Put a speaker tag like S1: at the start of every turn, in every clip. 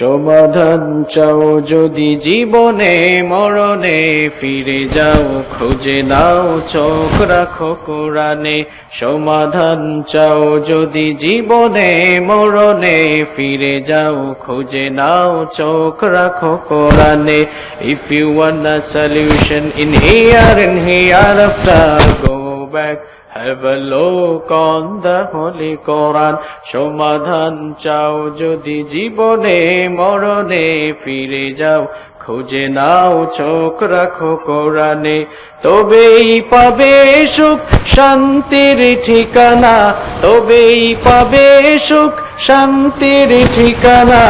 S1: সমাধান চাও যদি জীবনে মরণে, ফিরে যাও খুঁজে নাও চোখ রাখো কোরআনে। সমাধান চাও যদি জীবনে মরণে, ফিরে যাও খুঁজে নাও চোখ রাখো কোরআনে। If you want a solution in here and hereafter, go back, have a look on the Holy Quran. সমাধান চাও যদি জীবনে মরণে, ফিরে যাও খুঁজে নাও চোখ রাখো কোরআনে। তবেই পাবে সুখ শান্তির ঠিকানা, তবেই পাবে সুখ শান্তির ঠিকানা,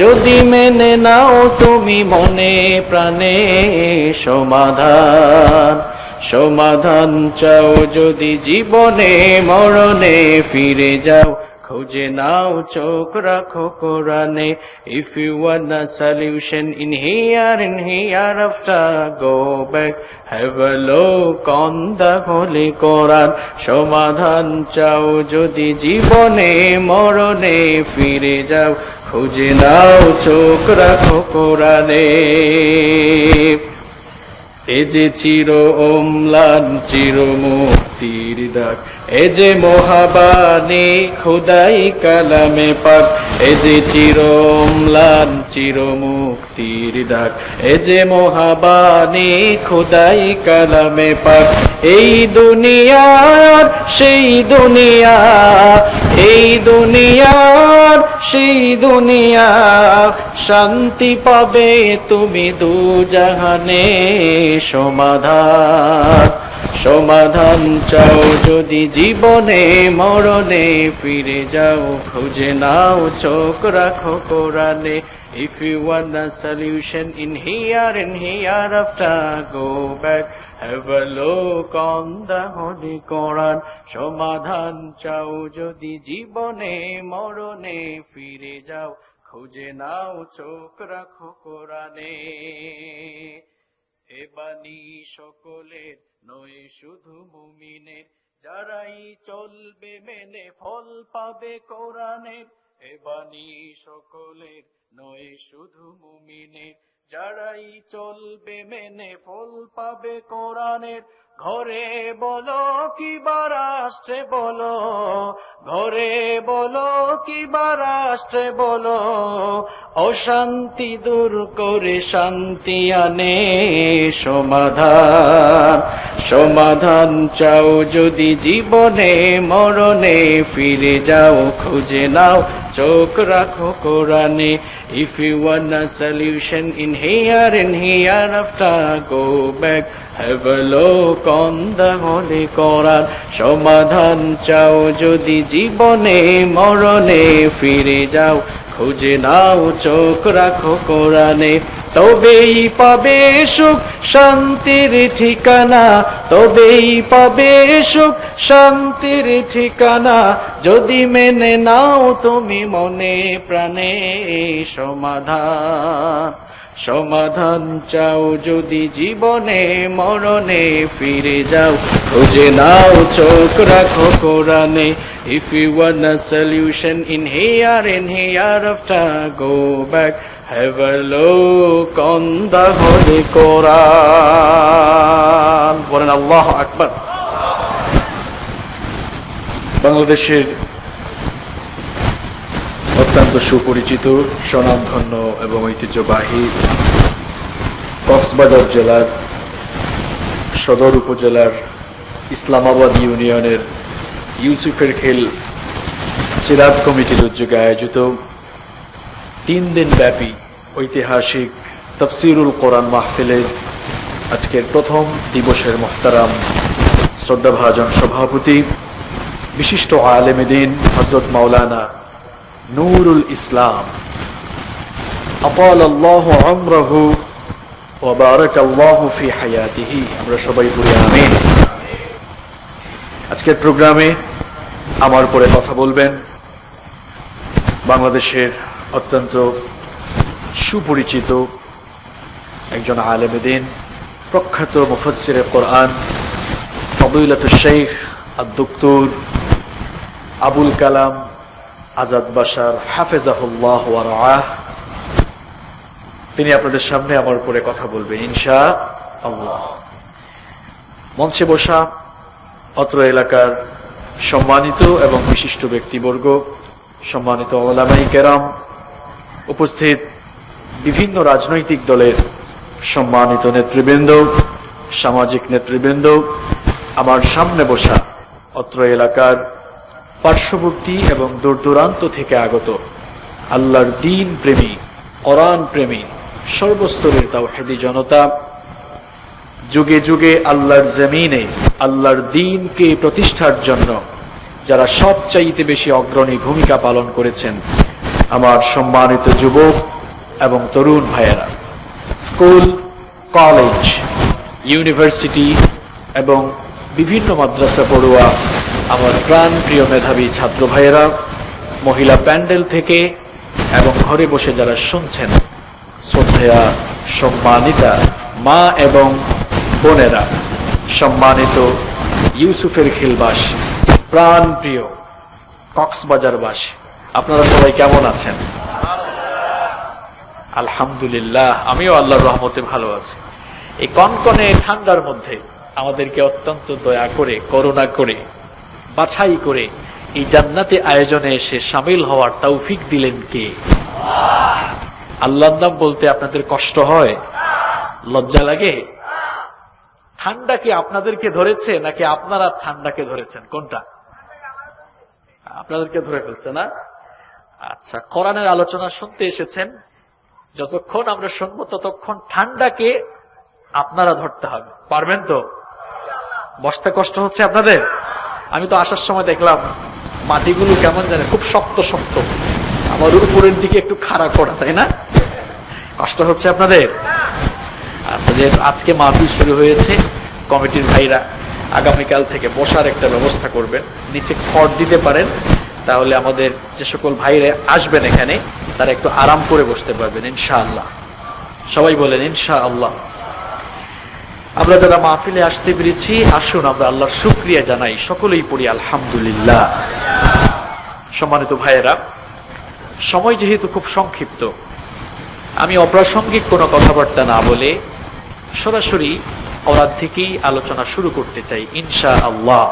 S1: যদি মেনে নাও তুমি মনে প্রাণে সমাধান। সমাধান চাও যদি জীবনে মরণে, ফিরে যাও খুঁজে নাও চোখ রাখো কোরআনে। If you want a solution in here and hereafter, go back, have a look on the Holy Quran. সমাধান চাও যদি জীবনে মরণে, ফিরে যাও খুঁজে নাও চোখ রাখো কোরআনে। এ যে চির অম্লান চির মুক্তির ডাক, এ যে মহাবাণী খোদাই কালামে পাক। এ যে চির অম্লান চির মুক্তির ডাক, এ যে মহাবাণী খোদাই কালামে পাক। এই দুনিয়ার সেই দুনিয়া, এই দুনিয়ার সেই দুনিয়া, শান্তি পাবে তুমি দু জাহানে সমাধান। সমাধান চাও যদি জীবনে মরণে, ফিরে যাও খুঁজে নাও চোখ রাখো কোরআনে। If you want a solution in here and hereafter, go back, have a look on the Holy Quran. সমাধান চাও যদি জীবনে মরণে, ফিরে যাও খুঁজে নাও চোখ রাখো কোরআনে। এ বাণী সকলের নয় শুধু মুমিনের, যারাই চলবে মেনে ফল পাবে কোরআনের। এ বাণী সকলের নয় শুধু মুমিনের, যারাই চলবে মেনে ফল পাবে কোরআনের। ঘরে বলো কিবা রাষ্ট্রে বলো, ঘরে বলো কিবা রাষ্ট্রে বলো, অশান্তি দূর করে শান্তি আনে সমাধান। সমাধান চাও যদি জীবনে মরণে, ফিরে যাও খুঁজে নাও চোখ রাখো কোরআনে। If you want a solution in here and hereafter, go back, have a look on the Holy Quran. সমাধান চাও যদি জীবনে মরণে, ফিরে যাও খুঁজে নাও চোখ রাখো কোরআনে। তবেই পাবে সুখ শান্তির ঠিকানা, তবেই পাবে সুখ শান্তির ঠিকানা, যদি মেনে নাও তুমি মনে প্রাণে সমাধান। সমাধান চাও যদি জীবনে মরণে, ফিরে যাও খুঁজে নাও চোখ রাখো কোরআনে। If you want a solution in here and hereafter, go back, have a look on the Holy Quran. বলেন আল্লাহু আকবার। বাংলাদেশের অত্যন্ত সুপরিচিত, স্বনামধন্য এবং ঐতিহ্যবাহী কক্সবাজার জেলার সদর উপজেলার ইসলামাবাদ ইউনিয়নের ইউসুফের খেল সিরাত কমিটির উদ্যোগে আয়োজিত 3 দিন ব্যাপী ঐতিহাসিক তাফসীরুল কোরআন মাহফিলের আজকের প্রথম দিবসের মুহতারাম শ্রদ্ধাভাজন সভাপতি, বিশিষ্ট আলেমে দ্বীন হযরত মাওলানা নূরুল ইসলাম আতালাল্লাহু উমরাহু ওয়া বারাকাল্লাহু ফি হায়াতিহি, আমরা সবাই বলি আমিন। আজকের প্রোগ্রামে আমার পরে কথা বলবেন বাংলাদেশের অত্যন্ত সুপরিচিত একজন আলেমে দ্বীন, প্রখ্যাত মুফাসসিরে কোরআন ফদিলাতুশ শাইখ আদ-দক্তর আবুল কালাম আজাদ বাশার হাফেজাহুল্লাহ ওয়া রাআহ।
S2: তিনি আপনাদের সামনে আমার উপরে কথা বলবেন ইনশাআল্লাহ। মঞ্চে বসা অত্র এলাকার সম্মানিত এবং বিশিষ্ট ব্যক্তিবর্গ, সম্মানিত উলামায়ে কেরাম, উপস্থিত বিভিন্ন রাজনৈতিক দলের সম্মানিত নেতৃবৃন্দ, সামাজিক নেতৃবৃন্দ, আমার সামনে বসা অত্র এলাকার পার্শ্ববর্তী এবং দূর দূরান্ত থেকে আগত আল্লাহর দ্বীন প্রেমী, কোরআন প্রেমী সর্বস্তরের তাওহীদি জনতা, যুগে যুগে আল্লাহর জমিনে আল্লাহর দ্বীনকে প্রতিষ্ঠার জন্য যারা সবচাইতে বেশি অগ্রণী ভূমিকা পালন করেছেন, আমার সম্মানিত যুবক এবং তরুণ ভাইয়েরা, স্কুল, কলেজ, ইউনিভার্সিটি এবং বিভিন্ন মাদ্রাসা পড়ুয়া আমার প্রাণ প্রিয় মেধাবী ছাত্র ভাইয়েরা, মহিলা প্যান্ডেল থেকে এবং ঘরে বসে যারা শুনছেন, শ্রদ্ধেয়া সম্মানিতা মা এবং বোনেরা, সম্মানিত ইউসুফের খিলবাসী, প্রাণ প্রিয় কক্সবাজারবাসী, আপনারা সবাই কেমন আছেন? আলহামদুলিল্লাহ, আমিও আল্লাহর রহমতে ভালো আছি। এই কনকনে ঠান্ডার মধ্যে আমাদেরকে অত্যন্ত দয়া করে, করুণা করে, বাছাই করে এই জান্নাতে আয়োজনে এসে শামিল হওয়ার তৌফিক দিলেন কে? আল্লাহর নাম বলতে আপনাদের কষ্ট হয়, লজ্জা লাগে? ঠান্ডা কি আপনাদেরকে ধরেছে নাকি আপনারা ঠান্ডাকে ধরেছেন? কোনটা? আপনাদেরকে ধরে ফেলছে না? আচ্ছা, কোরআনের আলোচনা শুনতে এসেছেন, যতক্ষণ আমরা শুনবো ততক্ষণ ঠান্ডাকে আপনারা ধরতে হবে। পারবেন তো? বসতে কষ্ট হচ্ছে আপনাদের? আমি তো আসার সময় দেখলাম মাটিগুলো কেমন জানে, খুব শক্ত শক্ত, আমার উপরের দিকে একটু খাড়া করা, তাই না? কষ্ট হচ্ছে আপনাদের? আজকে মাহফিল শুরু হয়েছে, কমিটির ভাইরা আগামীকাল থেকে বসার একটা ব্যবস্থা করবেন, নিচে খড় দিতে পারেন, তাহলে আমাদের যে সকল ভাইরা আসবেন এখানে তারা একটু আরাম করে বসতে পারবেন ইনশাআল্লাহ। সবাই বলেন ইনশাআল্লাহ। আমরা যারা মাহফিলে আসতে পেরেছি, আসুন আমরা আল্লাহর শুকরিয়া জানাই, সকলেই পড়ি আলহামদুলিল্লাহ। সম্মানিত ভাইয়েরা, সময় যেহেতু খুব সংক্ষিপ্ত, আমি অপ্রাসঙ্গিক কোনো কথাবার্তা না বলে সরাসরি কোরআন থেকেই আলোচনা শুরু করতে চাই ইনশাআল্লাহ।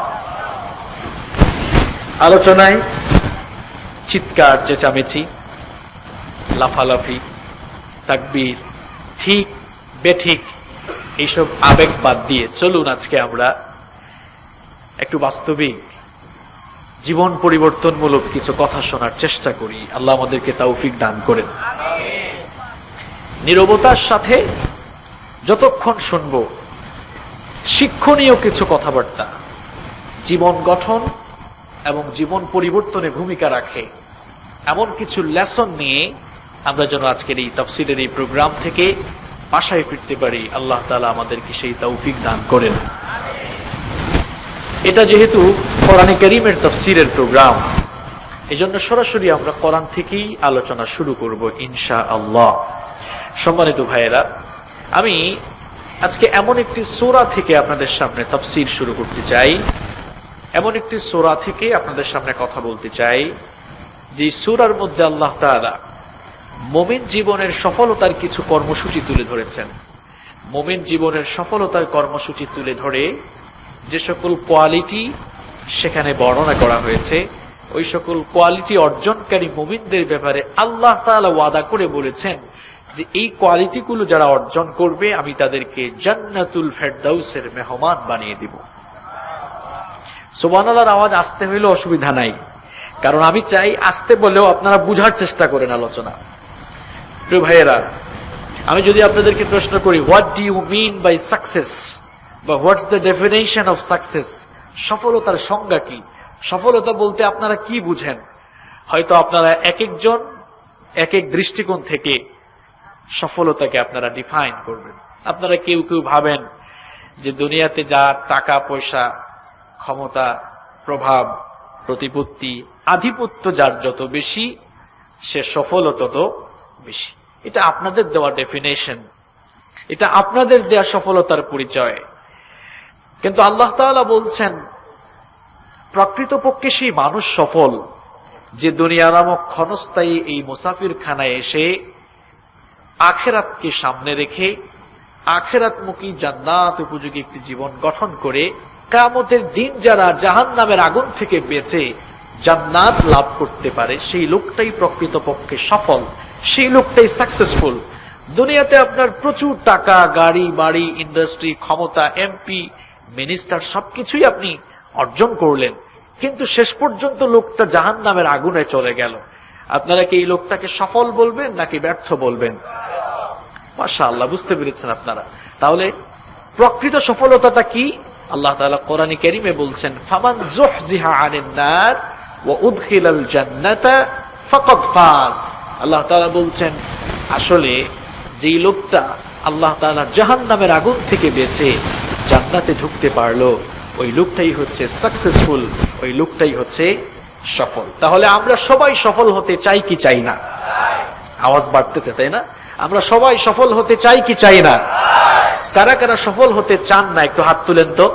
S2: আলোচনায় চিৎকার, চেঁচামেচি, লাফালাফি, তাকবীর, ঠিক বেঠিক এইসব আবেগ বাদ দিয়ে চলুন আজকে আমরা একটু বাস্তবিক জীবন পরিবর্তনমূলক কিছু কথা শোনার চেষ্টা করি। আল্লাহ আমাদেরকে তৌফিক দান করেন। নীরবতার সাথে যতক্ষণ শুনব শিক্ষণীয় কিছু কথাবার্তা, জীবন গঠন এবং জীবন পরিবর্তনে ভূমিকা রাখে এমন কিছু লেসন নিয়ে আমরা যেন আজকের এই তাফসীরের এই প্রোগ্রাম থেকে বাসায় ফিরতে পারি, আল্লাহ তাআলা আমাদেরকে সেই তৌফিক দান করেন। এটা যেহেতু কোরআনে কারীমের তাফসীরের প্রোগ্রাম, এজন্য সরাসরি আমরা কোরআন থেকেই আলোচনা শুরু করব ইনশাআল্লাহ। সম্মানিত ভাইয়েরা, আমি আজকে এমন একটি সূরা থেকে আপনাদের সামনে তাফসীর শুরু করতে চাই, এমন একটি সূরা থেকে আপনাদের সামনে কথা বলতে চাই যে সূরার মধ্যে আল্লাহ তাআলা মুমিন জীবনের সফলতার কিছু কর্মসূচি তুলে ধরেছেন। মুমিন জীবনের সফলতার কর্মসূচি তুলে ধরে যে সকল কোয়ালিটি সেখানে বর্ণনা করা হয়েছে, ওই সকল কোয়ালিটি অর্জনকারী মুমিনদের ব্যাপারে আল্লাহ তাআলা ওয়াদা করে বলেছেন যে এই কোয়ালিটিগুলো যারা অর্জন করবে আমি তাদেরকে জান্নাতুল ফেরদাউসের মেহমান বানিয়ে দিব। সুবহানাল্লাহর আওয়াজ আসতে হইলে অসুবিধা নাই, কারণ আমি চাই আসতে বলেও আপনারা বুঝার চেষ্টা করেন আলোচনা। প্রিয় ভাইয়েরা, আমি যদি আপনাদেরকে প্রশ্ন করি what do you mean by success, বা what's the definition of success, সফলতার সংজ্ঞা কি, সফলতা বলতে আপনারা কি বুঝেন, হয়তো আপনারা এক একজন এক এক দৃষ্টিকোণ থেকে সফলতাকে আপনারা ডিফাইন করবেন। আপনারা কেউ কেউ ভাবেন যে দুনিয়াতে যা টাকা পয়সা, ক্ষমতা, প্রভাব, প্রতিপত্তি, আধিপত্য যার যত বেশি সে সফল তত বেশি। এটা আপনাদের দেওয়া ডেফিনেশন, এটা আপনাদের দেওয়া সফলতার পরিচয়। কিন্তু আল্লাহ তাআলা বলছেন প্রকৃতপক্ষে সেই মানুষ সফল যে দুনিয়া নামক ক্ষণস্থায়ী এই মুসাফির খানায় এসে আখিরাতকে সামনে রেখে আখিরাতমুখী জান্নাত উপযোগী একটি জীবন গঠন করে কিয়ামতের দিন যারা জাহান্নামের আগুন থেকে বেঁচে জান্নাত লাভ করতে পারে, সেই লোকটাই প্রকৃতপক্ষে সফল, সেই লোকটাই সাকসেসফুল। দুনিয়াতে আপনার প্রচুর টাকা, গাড়ি বাড়ি, ইন্ডাস্ট্রি, ক্ষমতা, এমপি, মিনিস্টার সবকিছুই আপনি অর্জন করলেন, কিন্তু শেষ পর্যন্ত লোকটা জাহান্নামের আগুনে চলে গেল। আপনারা কি এই লোকটাকে সফল বলবেন নাকি ব্যর্থ বলবেন? মাশাআল্লাহ, বুঝতে পেরেছেন আপনারা। তাহলে প্রকৃত সফলতাটা কি? আল্লাহ তাআলা কোরআনে কারীমে বলছেন, ফামান যুহজিহা আনিন নার ওয়া উদখিলাল জান্নাতা ফাকাদ ফাজ। আল্লাহ তাআলা বলছেন, আসলে যেই লোকটা আল্লাহ তাআলার জাহান্নামের আগুন থেকে বেঁচে জান্নাতে ঢুকতে পারলো, ওই লোকটাই হচ্ছে সাকসেসফুল, ওই লোকটাই হচ্ছে সফল। তাহলে আমরা সবাই সফল হতে চাই কি চাই না? আওয়াজ বাড়তেছে, তাই না? আমরা সবাই সফল হতে চাই কি চাই না? কারা কারা সফল হতে চান না একটু হাত তুলেন তো।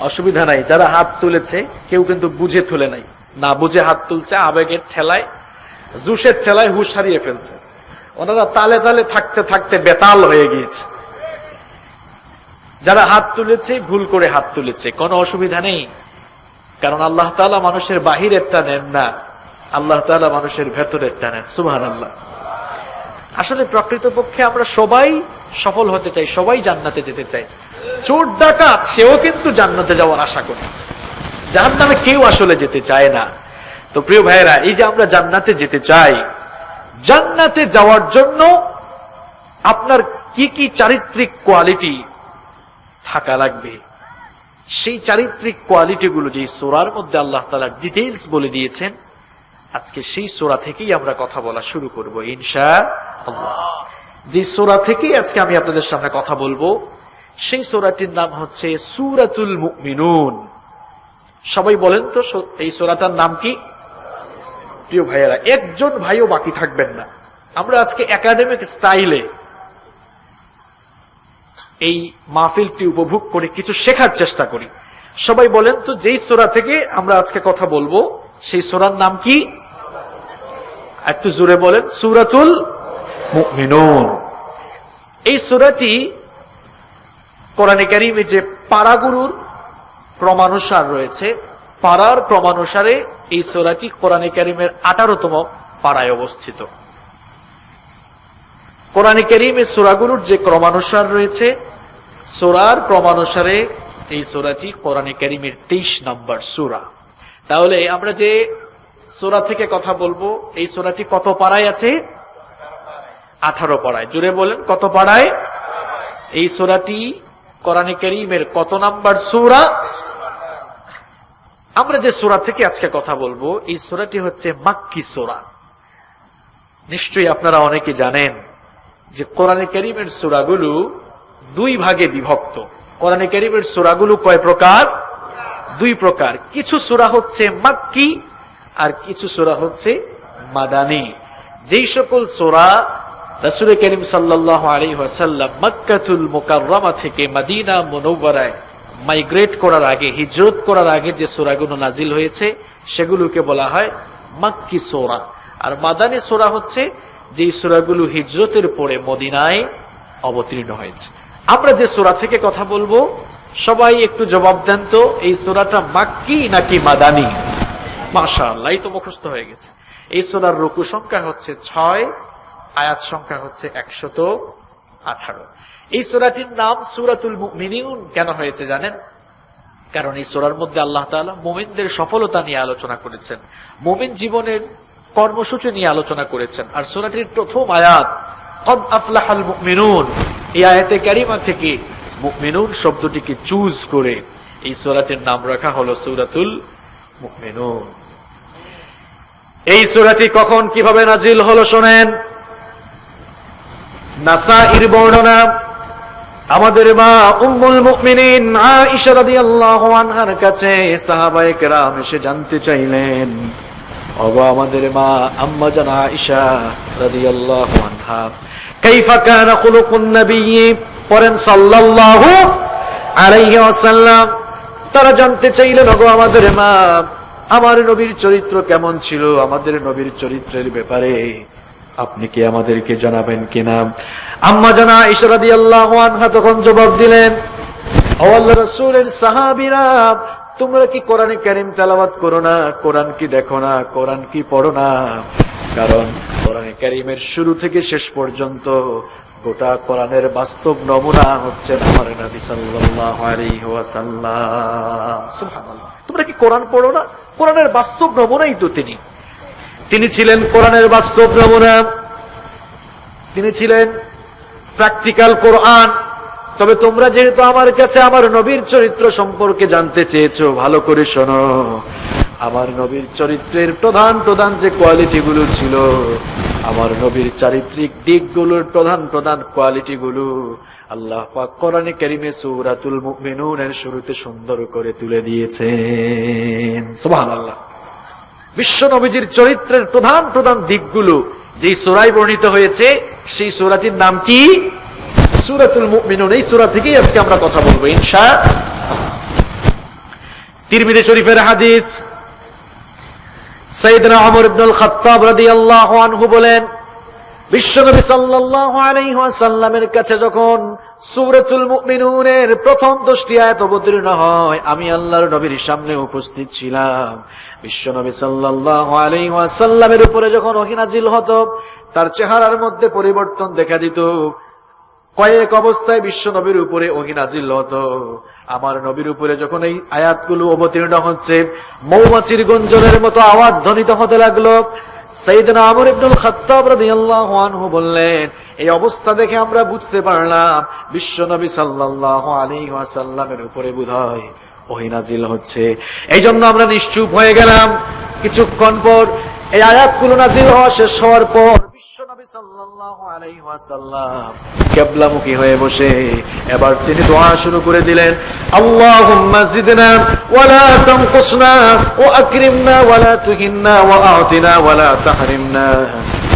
S2: অসুবিধা নাই, যারা হাত তুলেছে কেউ কিন্তু বুঝে তুলে নাই, না বুঝে হাত তুলছে, আবেগের ঠেলায়, জুসের ঠেলায় হুঁশ হারিয়ে ফেলছে। ওনারা তালে তালে থাকতে থাকতে বেতাল হয়ে গিয়েছে। যারা হাত তুলেছে ভুল করে হাত তুলেছে, কোনো অসুবিধা নেই, কারণ আল্লাহ তাআলা মানুষের বাহিরেরটা নেন না, আল্লাহ তাআলা মানুষের ভেতরেরটা নেন। সুবহানাল্লাহ। আসলে প্রকৃতপক্ষে আমরা সবাই সফল হতে চাই, সবাই জান্নাতে যেতে চাই। চোর ডাকাত সেও কিন্তু জান্নাতে যাওয়ার আশা করে, জাহান্নামে কেউ আসলে যেতে চায় না। তো প্রিয় ভাইয়েরা, এই যে আমরা জান্নাতে যেতে চাই, জান্নাতে যাওয়ার জন্য আপনার কি কি চারিত্রিক কোয়ালিটি থাকা লাগবে, সেই চারিত্রিক কোয়ালিটি গুলো যে সূরার মধ্যে আল্লাহ তাআলা ডিটেইলস বলে দিয়েছেন, আজকে সেই সূরা থেকেই আমরা কথা বলা শুরু করব ইনশাআল্লাহ। যে সূরা থেকেই আজকে আমি আপনাদের সামনে কথা বলবো, সেই সূরাটির নাম হচ্ছে সূরাতুল মুমিনুন। সবাই বলেন তো এই সূরাটার নাম কি? প্রিয় ভাইয়েরা, একজন ভাইও বাকি থাকবেন না। আমরা আজকে একাডেমিক স্টাইলে এই মাহফিলটি উপভোগ করে কিছু শেখার চেষ্টা করি। সবাই বলেন তো, যেই সূরা থেকে আমরা আজকে কথা বলবো সেই সূরার নাম কি? একটু জোরে বলেন, সূরাতুল মুমিনুন। এই সূরাটি কোরআনে কারীমে যে পারাগুরুর ক্রমানুসার রয়েছে, পারার ক্রমানুসারে এই সূরাটি কোরআনে কারীমের 18তম পারায় অবস্থিত। কোরআনে কারীমে সূরাগুলোর যে ক্রমানুসার রয়েছে, সূরার ক্রমানুসারে এই সূরাটি কোরআনে কারীমের 23 নম্বর সূরা। তাহলে আমরা যে সূরা থেকে কথা বলবো, এই সূরাটি কত পারায় আছে? 18 পারায়। জোরে বলেন, কত পারায়? এই সূরাটি কোরআনে কারীমের কত নাম্বার সূরা? আমরা যে সূরা থেকে আজকে কথা বলবো, এই সূরাটি হচ্ছে মাক্কি সূরা। নিশ্চয়ই আপনারা অনেকে জানেন যে কোরআনে কারীমের সূরাগুলো দুই ভাগে বিভক্ত। কোরআনে কারীমের সূরাগুলো কয় প্রকার? দুই প্রকার। কিছু সূরা হচ্ছে মাক্কি আর কিছু সূরা হচ্ছে মাদানী। যেই সকল সূরা রাসূল করিম সাল্লাল্লাহু আলাইহি ওয়াসাল্লাম মক্কাতুল মুকাররমা থেকে মদিনা মুনাওয়ারায় মাইগ্রেট করার আগে, হিজরত করার আগে যে সূরাগুলো নাজিল হয়েছে, সেগুলোকে বলা হয় মাক্কি সূরা। আর মাদানী সূরা হচ্ছে যে সূরাগুলো হিজরতের পরে মদিনায় অবতীর্ণ হয়েছে। আমরা যে সূরা থেকে কথা বলবো, সবাই একটু জবাব দেন তো, এই সূরাটা মাক্কি নাকি মাদানী? মাশাআল্লাহ, এই তো মুখস্থ হয়ে গেছে। এই সূরার রুকু সংখ্যা হচ্ছে 6, আয়াত সংখ্যা হচ্ছে 118। এই সূরাটির নাম সূরাতুল মুমিনুন কেন হয়েছে জানেন? কারণ এই সূরার মধ্যে আল্লাহ তাআলা মুমিনদের সফলতা নিয়ে আলোচনা করেছেন, মুমিন জীবনের কর্মসূচি নিয়ে আলোচনা করেছেন। আর সূরাটির প্রথম আয়াত কদ আফলাহাল মুমিনুন, এই আয়াতে কারিমা থেকে মুমিনুন শব্দটিকে চুজ করে এই সূরাটির নাম রাখা হলো সূরাতুল মুমিনুন। এই সূরাটি কখন কিভাবে নাজিল হলো শোনেন। নাসাঈর বর্ণনা, আমাদের মা উম্মুল মুমিনিন আয়েশা রাদিয়াল্লাহু আনহার কাছে সাহাবায়ে কেরাম এসে জানতে চাইলেন, ওগো আমাদের মা আম্মা জান আয়েশা রাদিয়াল্লাহু আনহা, কাইফা কানা খুলুকুন নবী, পড়েন সাল্লাল্লাহু আলাইহি ওয়াসাল্লাম। তারা জানতে চাইলেন, ওগো আমাদের মা আমার নবীর চরিত্র কেমন ছিল, আমাদের নবীর চরিত্রের ব্যাপারে আপনি কি আমাদেরকে জানাবেন কিনা? আম্মা জানা আয়েশা রাদিয়াল্লাহু আনহা তখন জবাব দিলেন, ও আল্লাহর রাসূলের সাহাবীরা, তোমরা কি কোরআনে কারীম তেলাওয়াত করো না? কোরআন কি দেখো না? কোরআন কি পড়ো না? কারণ কোরআনে কারীমের শুরু থেকে শেষ পর্যন্ত গোটা কোরআনের বাস্তব নমুনা হচ্ছেন আমার নবী সাল্লাল্লাহু আলাইহি ওয়াসাল্লাম। সুবহানাল্লাহ। তোমরা কি কোরআন পড়ো না? কোরআনের বাস্তব নমুনাই তো তিনি ছিলেন কোরআনের বাস্তব নমুনা, তিনি ছিলেন প্র্যাকটিক্যাল কোরআন। তবে তোমরা যেহেতু আমার কাছে আমার নবীর চরিত্র সম্পর্কে জানতে চেয়েছো, ভালো করে শোনো। আমার নবীর চরিত্রের প্রধান প্রধান যে কোয়ালিটি গুলো ছিল, আমার নবীর চারিত্রিক দিকগুলোর প্রধান প্রধান কোয়ালিটি গুলো আল্লাহ পাক কোরআনে কারীমে সূরাতুল মুমিনুনের শুরুতে সুন্দর করে তুলে দিয়েছেন। সুবহানাল্লাহ। বিশ্ব নবীজির চরিত্রের প্রধান প্রধান দিকগুলো যেই সূরায় বর্ণিত হয়েছে, সেই সূরাটির নাম কি? সূরাতুল মুমিনুন। এই সূরা থেকেই আজকে আমরা কথা বলবো ইনশাআল্লাহ। তিরমিজি শরীফের হাদিস, সাইয়েদনা ওমর ইবনুল খাত্তাব রাদিয়াল্লাহু আনহু বলেন, বিশ্বনবী সাল্লাল্লাহু আলাইহি ওয়াসাল্লামের কাছে যখন সূরাতুল মুমিনুনের প্রথম 10টি আয়াত অবতীর্ণ হয়, আমি আল্লাহর নবীর সামনে উপস্থিত ছিলাম। বিশ্বনবী সাল্লাল্লাহু আলাইহি ওয়াসাল্লামের উপরে যখন ওহী নাযিল হতো, তার চেহারার মধ্যে পরিবর্তন দেখা দিত। কয়েক অবস্থায় বিশ্বনবীর উপরে ওহী নাযিল হতো। আমার নবীর উপরে যখন এই আয়াতগুলো অবতীর্ণ হচ্ছে, মৌমাছির গুঞ্জনের মতো আওয়াজ ধ্বনিত হতে লাগলো। সাইয়েদনা ওমর ইবনুল খাত্তাব রাদিয়াল্লাহু আনহু বললেন, এই অবস্থা দেখে আমরা বুঝতে পারলাম বিশ্বনবী সাল্লাল্লাহু আলাইহি ওয়াসাল্লামের উপরে বোধহয় ওহী নাযিল হচ্ছে। এই জন্য আমরা নিশ্চুপ হয়ে গেলাম। কিছুক্ষণ পর এই আয়াতগুলো নাযিল হওয়া শেষ হওয়ার পর বিশ্বনবী সাল্লাল্লাহু আলাইহি ওয়াসাল্লাম কিবলামুখী হয়ে বসে এবার তিনি দোয়া শুরু করে দিলেন, আল্লাহুম্মা জিদনা ওয়া লা তানকুসনা ওয়া আকরিমনা ওয়া লা তুহিন্না ওয়া আ'তিনা ওয়া লা তাহরিমনা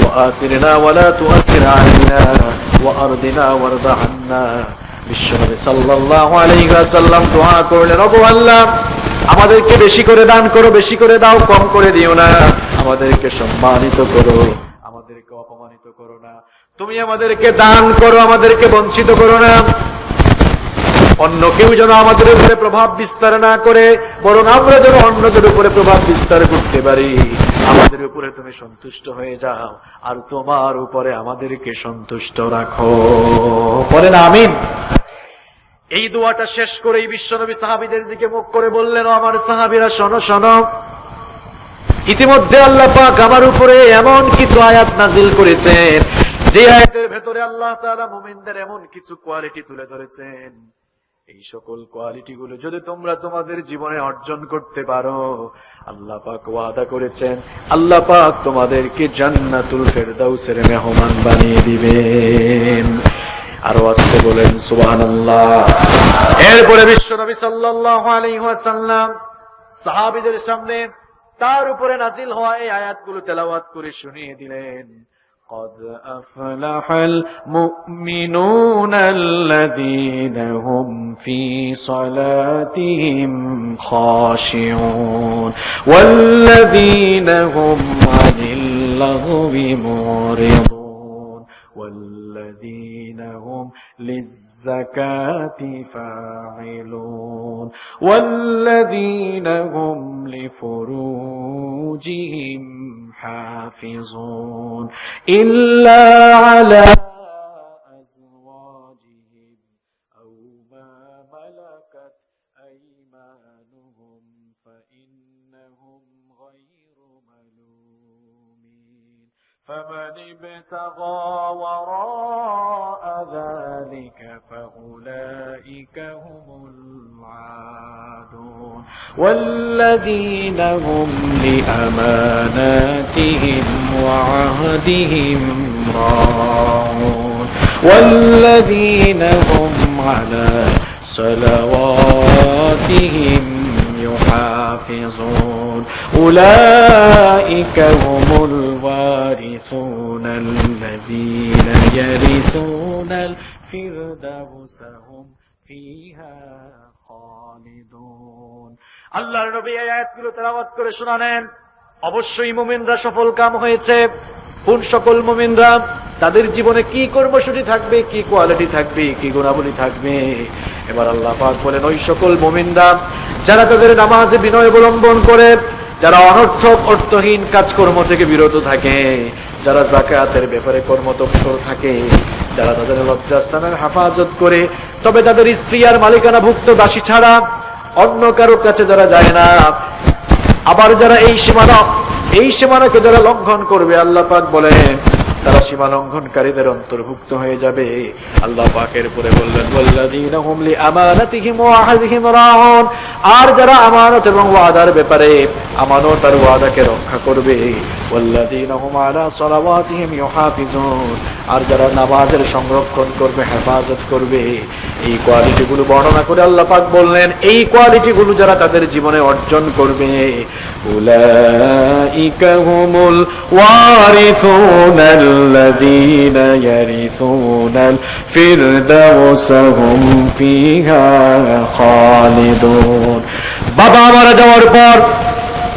S2: ওয়া আতিরনা ওয়া লা তুআতির আলাইনা ওয়া আরদিনা ওয়ারদা আন্না। বিশ্বনবী সাল্লাল্লাহু আলাইহি ওয়াসাল্লাম দোয়া করলেন, ওগো আল্লাহ, আমাদেরকে বেশি করে দান করো, বেশি করে দাও, কম করে দিও না। আমাদেরকে সম্মানিত করো, আমাদেরকে অপমানিত করো না। তুমি আমাদেরকে দান করো, আমাদেরকে বঞ্চিত করো না। অন্য কেউ যেন আমাদের উপরে প্রভাব বিস্তার না করে, বরং আমরা যেন অন্যদের উপরে প্রভাব বিস্তার করতে পারি। আমাদের উপরে তুমি সন্তুষ্ট হয়ে যাও, আর তোমার উপরে আমাদেরকে সন্তুষ্ট রাখো। বলেন আমিন। এই দোয়াটা শেষ করেই বিশ্বনবী সাহাবীদের দিকে মুখ করে বললেন, ও আমার সাহাবীরা, শোনো শোনো, ইতিমধ্যে আল্লাহ পাক আমার উপরে এমন কিছু আয়াত নাজিল করেছেন, যে আয়াতের ভেতরে আল্লাহ তাআলা মুমিনদের এমন কিছু কোয়ালিটি তুলে ধরেছেন। এই সকল কোয়ালিটি গুলো যদি তোমরা তোমাদের জীবনে অর্জন করতে পারো, আল্লাহ পাক ওয়াদা করেছেন, আল্লাহ পাক তোমাদেরকে জান্নাতুল ফেরদাউসের মেহমান বানিয়ে দিবেন। আরো আস্তে বলেন সুবহানাল্লাহ। এরপরে বিশ্বনবী সাল্লাল্লাহু আলাইহি ওয়াসাল্লাম সাহাবীদের সামনে তার উপরে নাজিল হওয়া এই আয়াতগুলো তেলাওয়াত করে শুনিয়ে দিলেন, قد أفلح المؤمنون الذين هم في صلاتهم خاشعون والذين هم عن اللغو معرضون والذين هم للزكاة فاعلون والذين هم لفروجهم حافظون إلا على أزواجهم أو ما ملكت أيمانهم فإنهم غير ملومين فمن ابتغى وراء ذلك فأولئك هم العادون والذين هم لأماناتهم وعهدهم راعون والذين هم على صلواتهم يحافظون أولئك هم الوارثون الذين يرثون الفردوس هم فيها খালিদুন। আল্লাহর নবী এই আয়াতগুলো তেলাওয়াত করে শোনালেন। অবশ্যই মুমিনরা সফল কাম হয়েছে। কোন সকল মুমিনরা? তাদের জীবনে কি কর্মসূচি থাকবে, কি কোয়ালিটি থাকবে, কি গুণাবলী থাকবে। এবার আল্লাহ পাক বলেন, ওই সকল মুমিনরা যারা তাদের নামাজে বিনয় অবলম্বন করে, যারা অনর্থক অর্থহীন কাজকর্ম থেকে বিরত থাকে, যারা যাকাতের ব্যাপারে কর্মতৎপর থাকে, যারা তাদের লজ্জাস্থানের হেফাজত করে, তবে তাদের স্ত্রী আর মালিকানাভুক্ত দাসী ছাড়া অন্য কারো কাছে যারা যায় না। আবার যারা এই সীমানাকে যারা লঙ্ঘন করবে, আল্লাহ পাক বলেন তারা সীমা লঙ্ঘনকারীদের অন্তর্ভুক্ত হয়ে যাবে। আল্লাহ পাকের পরে বললেন, ওয়াল্লাযীনা হুম লিআমানাতিহিম ওয়া আহদিহিম রাউন। আর যারা আমানত এবং ওয়াদার ব্যাপারে আমানত আর ওয়াদাকে রক্ষা করবে, ওয়াল্লাযীনা হুম আলা সালাওয়াতিহিম ইউহাফিজুন। আর যারা নামাজের সংরক্ষণ করবে, হেফাজত করবে। এই কোয়ালিটিগুলো বর্ণনা করে আল্লাহ পাক বললেন, এই কোয়ালিটিগুলো যারা তাদের জীবনে অর্জন করবে, উলাইকা হুমুল ওয়ারিসুনাল্লাযীনা ইয়ারিসুনাল ফিরদাউসা হুম ফিহা খালিদুন। বাবা মারা যাওয়ার পর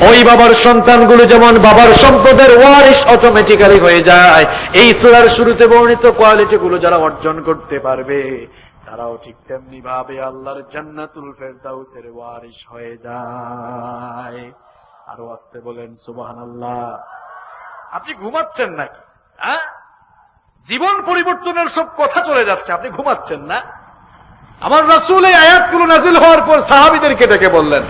S2: ওই বাবার সন্তানগুলো যেমন বাবার সম্পদের ওয়ারিস অটোমেটিক্যালি হয়ে যায়, এই সূরার শুরুতে বর্ণিত কোয়ালিটিগুলো যারা অর্জন করতে পারবে, তারাও ঠিক তেমনি ভাবে আল্লাহর জান্নাতুল ফেরদাউসের ওয়ারিস হয়ে যায়। আরো আস্তে বলেন সুবহানাল্লাহ। আপনি ঘুমাচ্ছেন নাকি? জীবন পরিবর্তনের সব কথা চলে যাচ্ছে, আপনি ঘুমাচ্ছেন না? আমার রাসূল এই আয়াতগুলো নাযিল হওয়ার পর সাহাবীদেরকে ডেকে বললেন,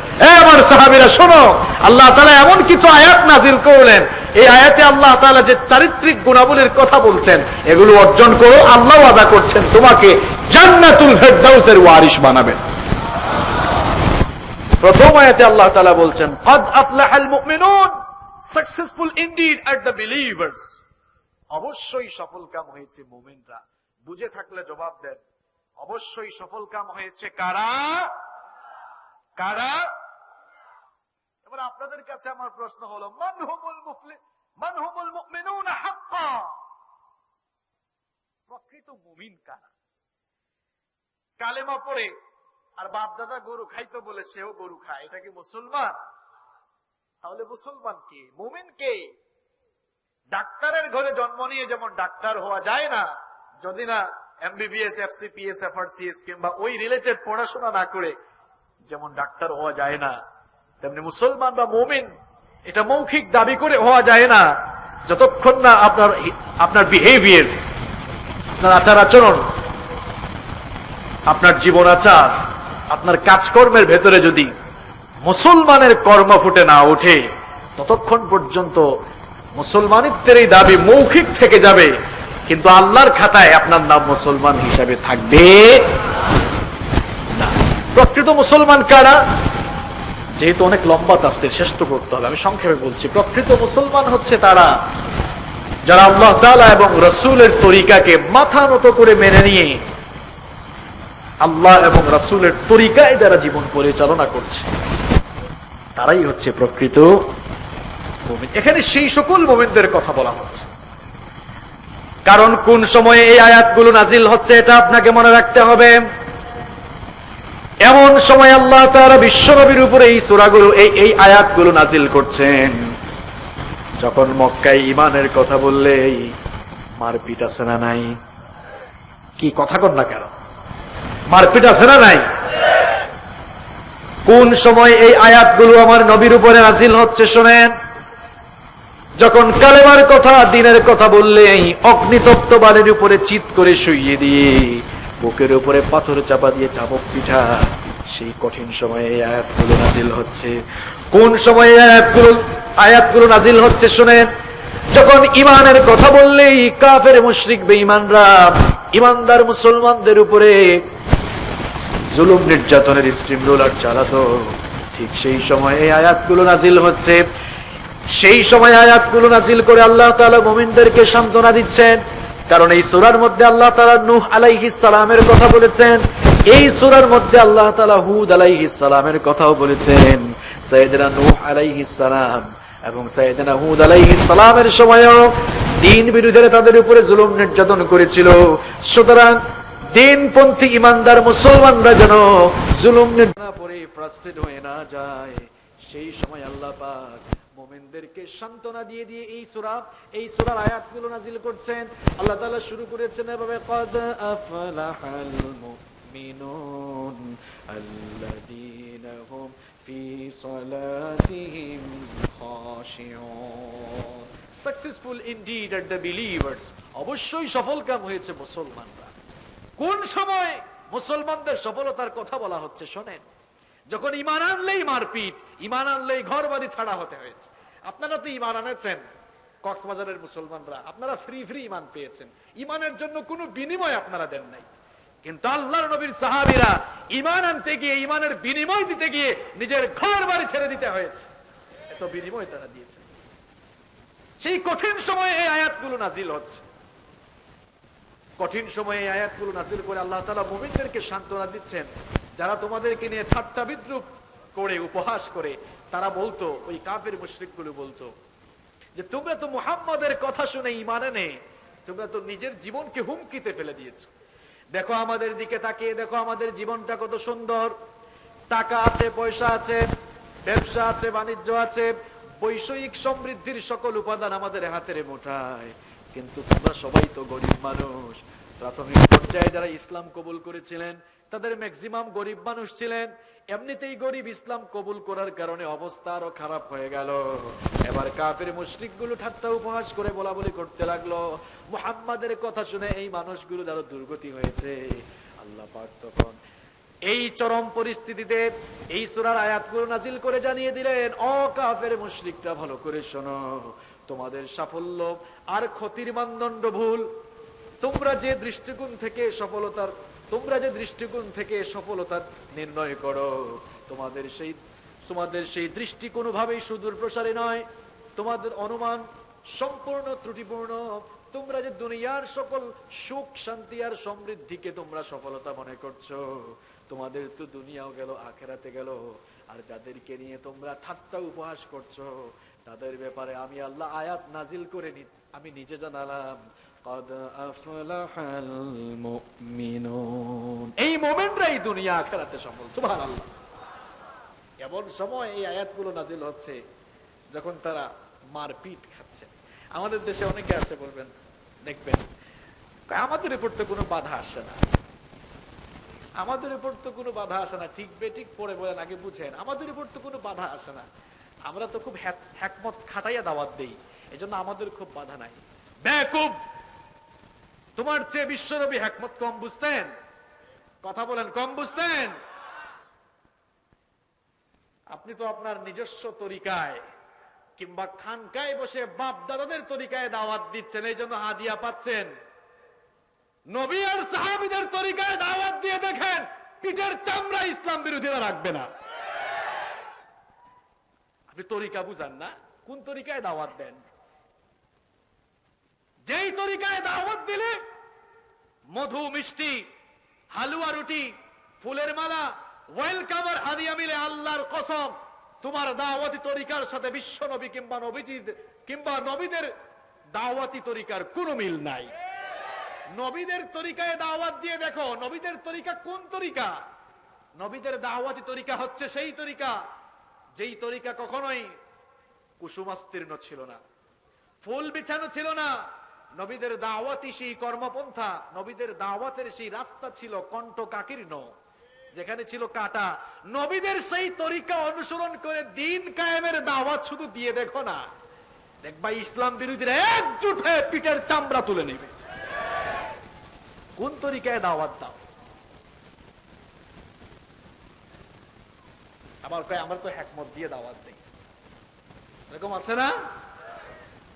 S2: আমার সাহাবীরা শোনো, আল্লাহ তাআলা এমন কিছু আয়াত নাযিল করলেন, এই আয়াতে আল্লাহ তাআলা যে চারিত্রিক গুণাবলীর কথা বলছেন, এগুলো অর্জন করো। আল্লাহ ওয়াদা করছেন তোমাকে জান্নাতুল ফেরদাউসের ওয়ারিস বানাবেন। প্রথম আয়াতে আল্লাহ তাআলা বলছেন, ক্বাদ আফলাহাল মুমিনুন, successful indeed are the believers. অবশ্যই সফল কাম হয়েছে মুমিনরা। বুঝে থাকলে জবাব দেন, অবশ্যই সফল কাম হয়েছে কারা? কারা? এবার আপনাদের কাছে আমার প্রশ্ন হলো, মান হুমুল মুমিনুন হাক্কা? প্রকৃত মুমিন কারা? কালেমা পড়ে আর বাপ দাদা গরু খাইতো বলে সেও গরু খায়, এটা কি মুসলমান? তাহলে মুসলমান কে? মুমিন কে? ডাক্তারের ঘরে জন্ম নিয়ে যেমন ডাক্তার হওয়া যায় না, যদি না এমবিবিএস, এফসিপিএস, এফআরসিএস কিংবা ওই রিলেটেড পড়াশোনা না করে যেমন ডাক্তার হওয়া যায় না, তেমনি মুসলমান বা মুমিন এটা মৌখিক দাবি করে হওয়া যায় না, যতক্ষণ না আপনার বিহেভিয়ার, আপনার আচার আচরণ, আপনার জীবন আচার, আপনার কাজকর্মের ভেতরে যদি মুসলমানের কর্ম ফুটে না ওঠে, ততক্ষণ পর্যন্ত মুসলমানিত্বের এই দাবি মৌখিক থেকে যাবে, কিন্তু আল্লাহর খাতায় আপনার নাম মুসলমান হিসাবে থাকবে না। প্রকৃত মুসলমান কারা? যেহেতু অনেক লম্বা তাফসীর, শেষ তো করতে হবে, আমি সংক্ষেপে বলছি। প্রকৃত মুসলমান হচ্ছে তারা যারা আল্লাহ তাআলা এবং রাসূলের তরিকাকে মাথা নত করে মেনে নিয়ে আল্লাহ এবং রাসূলের তরিকায় যারা জীবন পরিচালনা করছে, তারাই হচ্ছে প্রকৃত মুমিন। এখানে সেই সকল মুমিনদের কথা বলা হচ্ছে। কারণ কোন সময়ে এই আয়াতগুলো নাজিল হচ্ছে এটা আপনাকে মনে রাখতে হবে। এমন সময় আল্লাহ তাআলা বিশ্বনবীর উপরে এই সূরাগুলো, এই আয়াতগুলো নাজিল করছেন যখন মক্কায় ঈমানের কথা বললে মারপিট আছে না নাই? কি কথা কন না কেন? মারপিট আছে না নাই? কোন সময় এই আয়াতগুলো আমার নবীর উপরে নাজিল হচ্ছে শোনেন, যখন কালেমার কথা, দ্বীনের কথা বললে অগ্নিতপ্ত বালির উপরে চিৎ করে শুইয়ে দিয়ে বুকের উপরে পাথর চাপা দিয়ে চাবক পিঠা, সেই কঠিন সময়ে এই আয়াতগুলো নাজিল হচ্ছে। কোন সময়ে আয়াতগুলো নাজিল হচ্ছে শোনেন, যখন ঈমানের কথা বললেই কাফের মুশরিক বেঈমানরা ঈমানদার মুসলমানদের উপরে জুলুম নির্যাতনের স্টিম রোলার চালাতো, ঠিক সেই সময় এই আয়াতগুলো নাজিল হচ্ছে। সেই সময় আয়াতগুলো নাজিল করে আল্লাহ তাআলা মুমিনদেরকে সান্ত্বনা দিচ্ছেন। কারণ এই সূরার মধ্যে আল্লাহ তাআলা নূহ আলাইহিস সালামের কথা বলেছেন, এই সূরার মধ্যে আল্লাহ তাআলা হুদ আলাইহিস সালামের কথাও বলেছেন। সাইয়েদনা নূহ আলাইহিস সালাম এবং সাইয়েদনা হুদ আলাইহিস সালামের সময়ও দ্বীন বিরোধীরা তাদের উপরে জুলুম নির্যাতন করেছিল। সুতরাং দিনপন্থী ইমানদার মুসলমানরা যেন জুলুম না পড়ে ফ্রাস্ট্রেট হয়ে না যায়, সেই সময় আল্লাহ পাক মুমিনদেরকে সান্ত্বনা দিয়ে দিয়ে এই সূরার আয়াতগুলো নাজিল করছেন। আল্লাহ তাআলা শুরু করেছেন এভাবে, ক্বাদ আফলাহাল মুমিনুন আল্লাযীনা হুম ফি সালাতিহিম খাশিউন। Successful indeed are the believers, অবশ্যই সফলকাম হয়েছে মুসলমানরা। কোন সময় মুসলমানদের সফলতার কথা বলা হচ্ছে শোনেন, যখন ঈমান আনলেই মারপিট, ঈমান আনলেই ঘরবাড়ি ছাড়া হতে হয়েছে। আপনারা তো ঈমান আনেছেন, কক্সবাজারের মুসলমানরা আপনারা ফ্রি ঈমান পেয়েছেন, ঈমানের জন্য কোনো বিনিময় আপনারা দেন নাই। কিন্তু আল্লাহর নবীর সাহাবীরা ঈমান আনতে গিয়ে, ঈমানের বিনিময় দিতে গিয়ে নিজের ঘরবাড়ি ছেড়ে দিতে হয়েছে, এত বিনিময় তারা দিয়েছে। সেই কঠিন সময়ে এই আয়াতগুলো নাজিল হচ্ছে। কঠিন সময়ে এই আয়াতগুলো নাজিল করে আল্লাহ তাআলা মুমিনদেরকে সান্ত্বনা দিচ্ছেন। যারা তোমাদেরকে নিয়ে ঠাট্টা বিদ্রূপ করে, উপহাস করে, তারা বলতো, ওই কাফের মুশরিকগুলো বলতো যে তোমরা তো মুহাম্মাদের কথা শুনে ঈমান এনে তোমরা তো নিজের জীবনকে হুমকিতে ফেলে দিয়েছো। দেখো আমাদের দিকে তাকিয়ে দেখো, আমাদের জীবনটা কত সুন্দর, টাকা আছে, পয়সা আছে, ব্যবসা আছে, বাণিজ্য আছে, বৈষয়িক সমৃদ্ধির সকল উপাদান আমাদের হাতের মুঠায়, কিন্তু তোমরা সবাই তো গরিব মানুষ। প্রাথমিক পর্যায়ে যারা ইসলাম কবুল করেছিলেন তাদের ম্যাক্সিমাম গরিব মানুষ ছিলেন। এমনিতেই গরিব, ইসলাম কবুল করার কারণে অবস্থা আরো খারাপ হয়ে গেল। এবার কাফের মুশরিকগুলো ঠাট্টা উপহাস করে বলাবলি করতে লাগলো, মুহাম্মাদের কথা শুনে এই মানুষগুলো আরো দুর্গতি হয়েছে। আল্লাহ পাক তখন এই চরম পরিস্থিতিতে এই সূরার আয়াতগুলো নাজিল করে জানিয়ে দিলেন, ও কাফের মুশরিকরা ভালো করে শোনো, তোমাদের সাফল্য আর ক্ষতির মানদণ্ড ভুল। তোমরা যে দৃষ্টিকোণ থেকে সফলতার নির্ণয় করো, তোমাদের সেই দৃষ্টি কোনোভাবেই সুদূর প্রসারী নয়, তোমাদের অনুমান সম্পূর্ণ ত্রুটিপূর্ণ। তোমরা যে দুনিয়ার সকল সুখ শান্তি আর সমৃদ্ধিকে তোমরা সফলতা মনে করছো, তোমাদের তো দুনিয়াও গেল, আখিরাতে গেল। আর যাদেরকে নিয়ে তোমরা ঠাট্টা উপহাস করছো, তাদের ব্যাপারে আমি আল্লাহ আয়াত নাজিল করে আমি নিজে জানালাম, ক্বাদ আফলাহাল মুমিনুন, এই মুমিনরাই দুনিয়া আখিরাতে সফল। সুবহানাল্লাহ। এমন সময় এই আয়াতগুলো নাজিল হচ্ছে যখন তারা মারপিট খাচ্ছে। আমাদের দেশে অনেকে আছে, বলবেন, দেখবেন আমাদের উপর তো কোনো বাধা আসে না, আমাদের উপর তো কোনো বাধা আসে না। ঠিক বেঠিক পড়ে বলেন, আগে বুঝেন, আমাদের উপর তো কোনো বাধা আসে না, আমরা তো খুব হিকমত খাটাইয়া দাওয়াত দেই, এজন্য আমাদের খুব বাধা নাই। বেকুব, তোমার চেয়ে বিশ্বনবী হিকমত কম বুঝতেন? কথা বলেন, কম বুঝতেন? আপনি তো আপনার নিজস্ব তরিকায় কিংবা খানকায় বসে বাপ দাদাদের তরিকায় দাওয়াত দিচ্ছেন, এই জন্য হাদিয়া পাচ্ছেন। নবী আর সাহাবীদের তরিকায় দাওয়াত দিয়ে দেখেন, পিঠের চামড়া ইসলাম বিরোধীরা রাখবে না। আপনি তরিকা বুঝান না, কোন তরিকায় দাওয়াত দেন? যেই তরিকায় দাওয়াত দিলে মধু, মিষ্টি, হালুয়া, রুটি, ফুলের মালা, ওয়েলকাম আর হাদিয়া মিলে, আল্লাহর কসম তোমার দাওয়াতি তরিকার সাথে বিশ্ব নবী কিংবা নবীদের দাওয়াতি তরিকার কোনো মিল নাই। নবীদের তরিকায় দাওয়াত দিয়ে দেখো, নবীদের তরিকা কোন তরিকা? নবীদের দাওয়াতি তরিকা হচ্ছে সেই তরিকা যেই তরিকা কখনোই কুসুমাস্তীর্ণ ছিল না, ফুল বিছানো ছিল না। নবীদের দাওয়াতি সেই কর্মপন্থা, নবীদের দাওয়াতের সেই রাস্তা ছিল কণ্টকাকীর্ণ, যেখানে ছিল কাটা। নবীদের সেই তরিকা অনুসরণ করে দিন কায়েমের দাওয়াত শুধু দিয়ে দেখো না, দেখবা ইসলাম বিরোধীরা একজুট হয়ে পিঠের চামড়া তুলে নেবে। কোন তরিকায় দাওয়াত দাও? আবার কয় আমরা তো হিকমত দিয়ে দাওয়াত দেই, এরকম আছে না?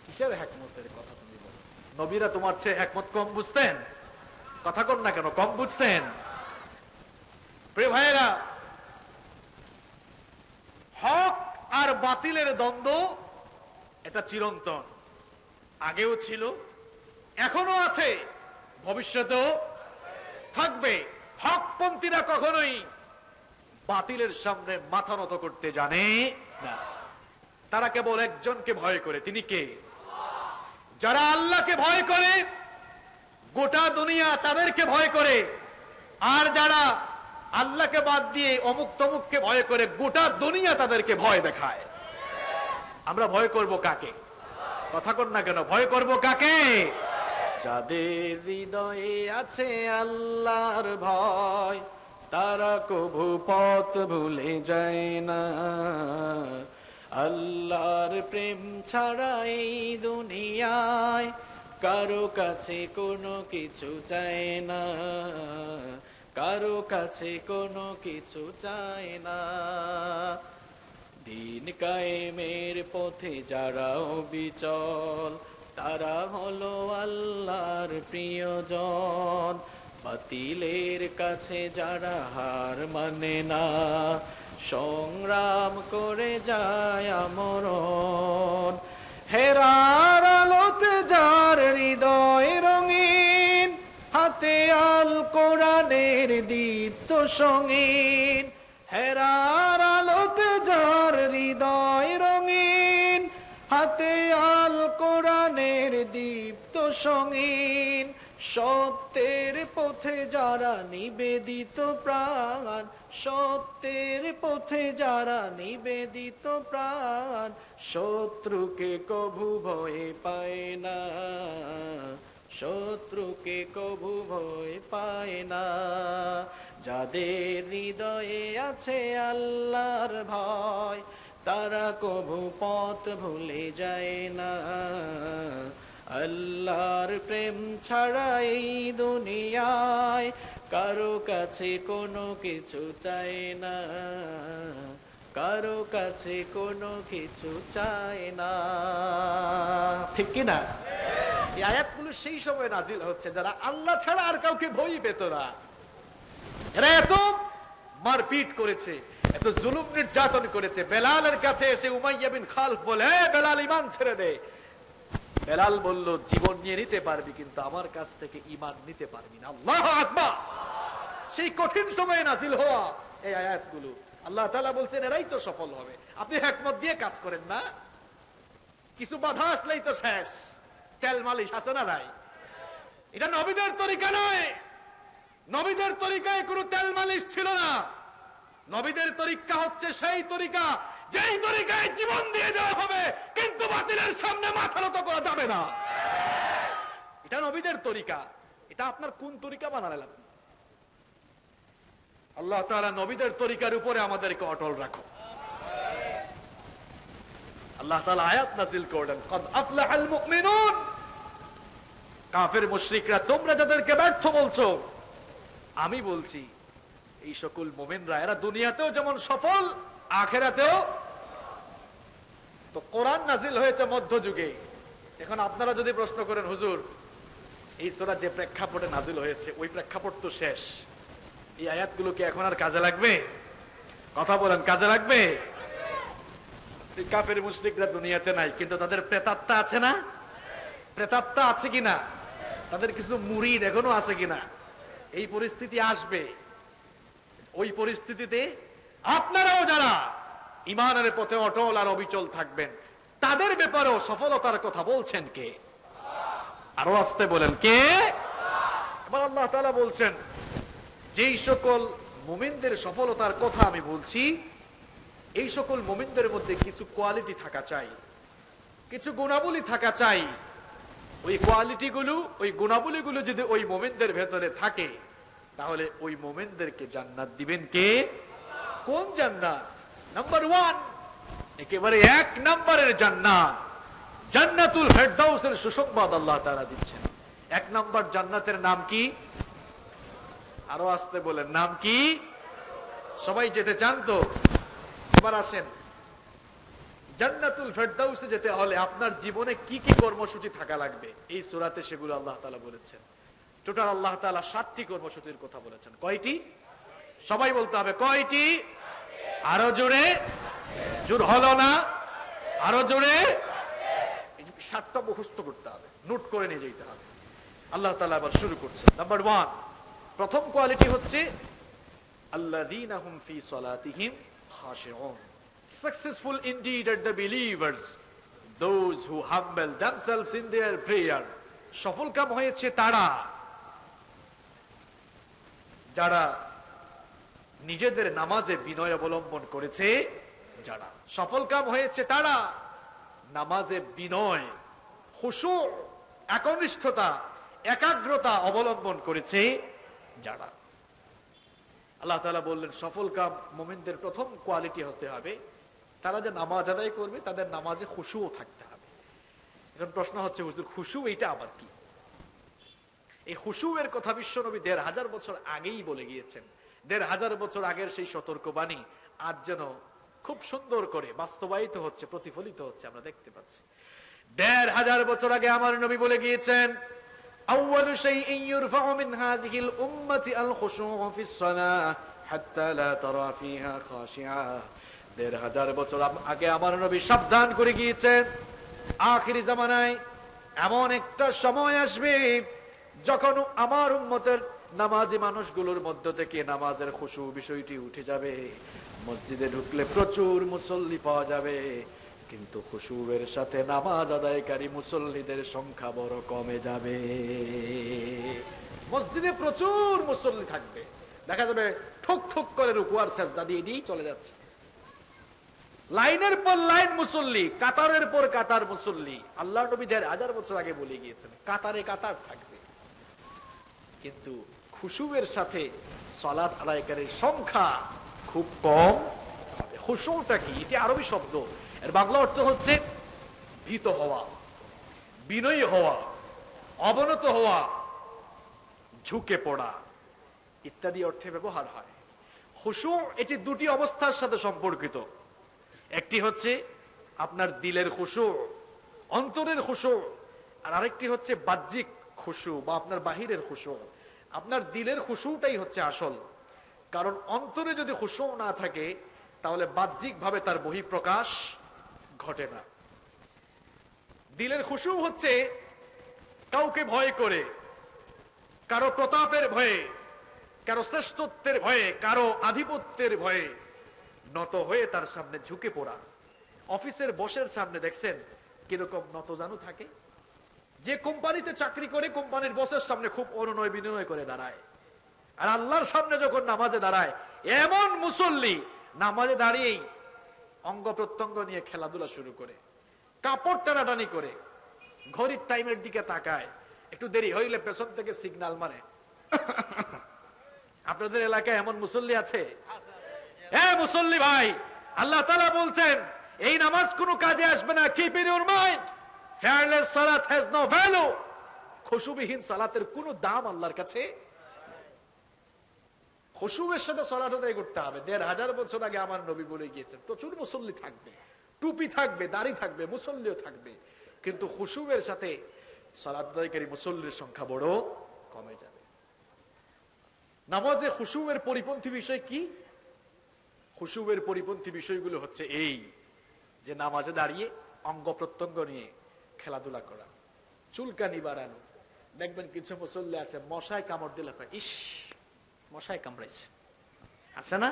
S2: কিসের হিকমতের কথা তুমি বলো? নবীরা তোমার চেয়ে হিকমত কম বুঝতেন? কথা কর না কেন, কম বুঝতেন? প্রিয় ভাইয়েরা, হক আর বাতিলের দ্বন্দ্ব এটা চিরন্তন, আগেও ছিল, এখনো আছে, ভবিষ্যতেও থাকবে। হকপন্থীরা কখনোই বাতিলের সামনে মাথা নত করতে জানে না। তারা কেবল একজনকে ভয় করে, তিনি কে? যারা আল্লাহকে ভয় করে, গোটা দুনিয়া তাদেরকে ভয় করে, আর যারা আল্লাহকে বাদ দিয়ে অমুক তমুককে ভয় করে গোটা দুনিয়া তাদেরকে ভয় দেখায়। আমরা ভয় করব কাকে? কথা কর না কেন, ভয় করব কাকে? যাদের হৃদয়ে আছে আল্লাহর ভয়, তারা কভু পথ ভুলে যায় না। আল্লাহর প্রেম ছাড়া এই দুনিয়ায় কারো কাছে কোনো কিছু চায় না, কারো কাছে কোনো কিছু চায় না। দিন কায়েমের পথে যারা অবিচল, তারা হলো আল্লাহর প্রিয়জন। বাতিলের কাছে যারা হার মানে না, সংগ্রাম করে যায় আমরণ। হেরার আলোতে যার হৃদয় রঙিন, হাতে আল কোরআনের দীপ্ত সঙ্গীন। হেরার আলোতে যার হৃদয় রঙিন, হাতে আল কোরআনের দীপ্ত সঙ্গীন। সত্যের পথে যারা নিবেদিত প্রাণ, সত্যের পথে যারা নিবেদিত প্রাণ, শত্রুকে কভু ভয় পায় না, শত্রুকে কভু ভয় পায় না। যাদের হৃদয়ে আছে আল্লাহর ভয়, তারা কভু পথ ভুলে যায় না। আল্লাহর প্রেম ছাড়া এই দুনিয়ায় কারো কাছে কোনো কিছু চায় না, কারো কাছে কোনো কিছু চায় না। ঠিক কিনা? এই আয়াতগুলো সেই সময় নাজিল হচ্ছে যারা আল্লাহ ছাড়া আর কাউকে ভয় পেত না। এরা এত মারপিট করেছে, এত জুলুম নির্যাতন করেছে। বেলালের কাছে এসে উমাইয়া বিন খালফ বলে, বেলাল ঈমান ছেড়ে দে। বেলাল বলল, জীবন নিয়ে নিতে পারবি কিন্তু আমার কাছ থেকে ঈমান নিতে পারবি না। আল্লাহু আকবার। সেই কঠিন সময়ে নাজিল হওয়া এই আয়াতগুলো। আল্লাহ তাআলা বলছেন এরাই তো সফল হবে। আপনি হিকমত দিয়ে কাজ করেন না, কিছু বাধা আসলেই তো শেষ। তেল মালিশ আছে না নাই? এটা নবীদের তরিকা নয়। নবীদের তরিকায় কোনো তেল মালিশ ছিল না। নবীদের তরিকা হচ্ছে সেই তরিকা যেই তরিকায় জীবন দিয়ে দেওয়া হবে, কিন্তু বাতিলের সামনে মাথা নত করা যাবে না। এটা নবীদের তরিকা। এটা আপনার কোন তরিকা বানালেন আপনি? আল্লাহ তাআলা নবীদের তরিকার উপরে আমাদেরকে অটল রাখো। আল্লাহ তাআলা আয়াত নাযিল করলেন, ক্বাদ আফলাহাল মুমিনুন। কাফের মুশরিকরা, তোমরা যাদেরকে ব্যর্থ বলছো, আমি বলছি এই সকল মুমিনরা এরা দুনিয়াতেও যেমন সফল, আখিরাতেও। তো কোরআন নাজিল হয়েছে মধ্যযুগে। এখন আপনারা যদি প্রশ্ন করেন, হুজুর এই সূরা যে প্রেক্ষাপটে নাজিল হয়েছে ওই প্রেক্ষাপট তো শেষ, এই আয়াতগুলো কি এখন আর কাজে লাগবে? কথা বলেন, কাজে লাগবে? কাফের মুশরিকরা দুনিয়াতে নাই, কিন্তু তাদের প্রেতাত্মা আছে না? প্রেতাত্মা আছে কিনা? তাদের কিছু মুরিদ এখনো আছে কিনা? এই পরিস্থিতি আসবে। ওই পরিস্থিতিতে আপনারাও যারা ঈমানের পথে অটল আর অবিচল থাকবেন, তাদের ব্যাপারেও সফলতার কথা বলছেন কে? আরো আসতে বলেন, কে? এবার আল্লাহ তাআলা বলছেন, যেই সকল মুমিনদের সফলতার কথা আমি বলছি, এই সকল মুমিনদের মধ্যে কিছু কোয়ালিটি থাকা চাই, কিছু গুণাবলী থাকা চাই। ওই কোয়ালিটিগুলো, ওই গুণাবলীগুলো যদি ওই মুমিনদের ভেতরে থাকে, তাহলে ওই মুমিনদেরকে জান্নাত দিবেন কে? কোন জান্নাত? নাম্বার 1, একেবারে 1 নম্বরের জান্নাত, জান্নাতুল ফেরদাউসের সুসংবাদ আল্লাহ তাআলা দিচ্ছেন। 1 নম্বর জান্নাতের নাম কি? আরো আসতে বলেন, নাম কি? সবাই যেতে চান তো? এবার আসেন, জান্নাতুল ফেরদাউসে যেতে হলে আপনার জীবনে কি কি কর্মসূচি থাকা লাগবে, এই সূরাতে সেগুলো আল্লাহ তাআলা বলেছেন। টোটাল আল্লাহ তাআলা 7টি কর্মসূচির কথা বলেছেন। কয়টি? সবাই বলতে হবে, কয়টি? আরো জোরে, জোর হলো না, আরো জোরে। 7টা মুখস্থ করতে হবে, নোট করে নিয়ে যেতে হবে। আল্লাহ তাআলা আবার শুরু করছেন। নাম্বার 1, প্রথম কোয়ালিটি হচ্ছে আল্লাযীনা হুম ফি সালাতিহিম খাশিউন। Successful indeed are the believers, those who humble themselves in their prayer. সফল কাম হয়েছে তারা যারা নিজেদের নামাজে বিনয় অবলম্বন করেছে, যারা সফলকাম হয়েছে, তারা নামাজে বিনয়, খুশু, একনিষ্ঠতা, একাগ্রতা অবলম্বন করেছে যারা। আল্লাহ তাআলা বললেন সফলকাম মুমিনদের প্রথম কোয়ালিটি হতে হবে তারা যে নামাজ আদায় করবে তাদের নামাজে খুশুও থাকতে হবে। এখন প্রশ্ন হচ্ছে হুজুর খুশু এইটা আবার কি? এই খুশু এর কথা বিশ্বনবী ১৫০০ বছর আগেই বলে গিয়েছেন। ১৫০০ বছর আগের সেই সতর্কবাণী আজ যেন খুব সুন্দর করে বাস্তবায়িত হচ্ছে, প্রতিফলিত হচ্ছে, আমরা দেখতে পাচ্ছি। ১৫০০ বছর আগে আমার নবী বলে গিয়েছেন আউয়ালু শাইইন ইউরফাউ মিন হাযিহিল উম্মতি আল খুশুউ ফিস সালাহ হাত্তা লা তারা ফিহা খাশিআ। ১৫০০ বছর আগে আমার নবী সাবধান করে গিয়েছেন আখিরি জামানায় এমন একটা সময় আসবে যখন আমার উম্মতের নামাজি মানুষগুলোর মধ্য থেকে নামাজের খুশু বিষয়টি উঠে যাবে। মসজিদে ঢুকলে প্রচুর মুসল্লি পাওয়া যাবে, কিন্তু খুশুয়ের সাথে নামাজ আদায়কারী মুসল্লিদের সংখ্যা বড় কমে যাবে। মসজিদে প্রচুর মুসল্লি থাকবে, দেখা যাবে ঠুক ঠুক করে রুকু আর সিজদা দিয়ে দিয়ে চলে যাচ্ছে। লাইনের পর লাইন মুসল্লি, কাতারের পর কাতার মুসল্লি। আল্লাহ নবী ১৫০০ বছর আগে বলে গিয়েছেন কাতারে কাতার থাকবে, কিন্তু খুশুয়ের সাথে সালাত আদায়কারীর সংখ্যা খুব কম হবে। খুশুটা কি? এটি আরবি শব্দ, এর বাংলা অর্থ হচ্ছে ভীত হওয়া, বিনয়ী হওয়া, অবনত হওয়া, ঝুঁকে পড়া ইত্যাদি অর্থে ব্যবহার হয়। খুশু এটি দুটি অবস্থার সাথে সম্পর্কিত। একটি হচ্ছে আপনার দিলের খুশু, অন্তরের খুশু, আর আরেকটি হচ্ছে বাহ্যিক খুশু বা আপনার বাহিরের খুশু। আপনার দিলের খুশুটাই হচ্ছে আসল, কারণ অন্তরে যদি খুশু না থাকে তাহলে বাহ্যিক ভাবে তার বহিঃপ্রকাশ ঘটে না। দিলের খুশু হচ্ছে কাউকে ভয় করে, কারো প্রতাপের ভয়ে, কারো শ্রেষ্ঠত্বের ভয়ে, কারো আধিপত্যের ভয়ে নত হয়ে তার সামনে ঝুঁকে পড়া। অফিসের বসের সামনে দেখছেন কিরকম নত জানু থাকে? যে কোম্পানিতে চাকরি করে কোম্পানির বসের সামনে খুব অনুনয় বিনয় করে দাঁড়ায়, আর আল্লাহর সামনে যখন নামাজে দাঁড়ায় এমন মুসল্লি নামাজে দাঁড়িয়েই অঙ্গ প্রত্যঙ্গ নিয়ে খেলাধুলা শুরু করে, কাপড় টানাটানি করে, ঘড়ির টাইমের দিকে তাকায়, একটু দেরি হইলে পেছন থেকে সিগন্যাল মারে। আপনাদের এলাকায় এমন মুসল্লি আছে? হ্যাঁ মুসল্লি ভাই, আল্লাহ তাআলা বলছেন এই নামাজ কোনো কাজে আসবে না। Keep in your mind, fearless সালাত হ্যাজ নো ভ্যালু। খুশুবিহীন সালাতের কোনো দাম আল্লাহর কাছে। খুশুয়ের সাথে সালাত আদায় করতে হবে। ১৫০০ বছর আগে আমার নবী বলে গিয়েছেন প্রচুর মুসল্লি থাকবে, টুপি থাকবে, দাড়ি থাকবে, মুসল্লিও থাকবে, কিন্তু খুশুয়ের সাথে সালাত আদায়কারী মুসল্লির সংখ্যা বড় কমে যাবে। নামাজে খুশুয়ের পরিপন্থী বিষয় কি? খুশুয়ের পরিপন্থী বিষয়গুলো হচ্ছে এই যে নামাজে দাঁড়িয়ে অঙ্গ প্রত্যঙ্গ নিয়ে খেলাধুলা করা, চুলকানি বাড়ানো। দেখবেন কিছু মুসল্লি আছে মশায় কামড় দিলে ইস মশায় কামড়াইছে, আছে না?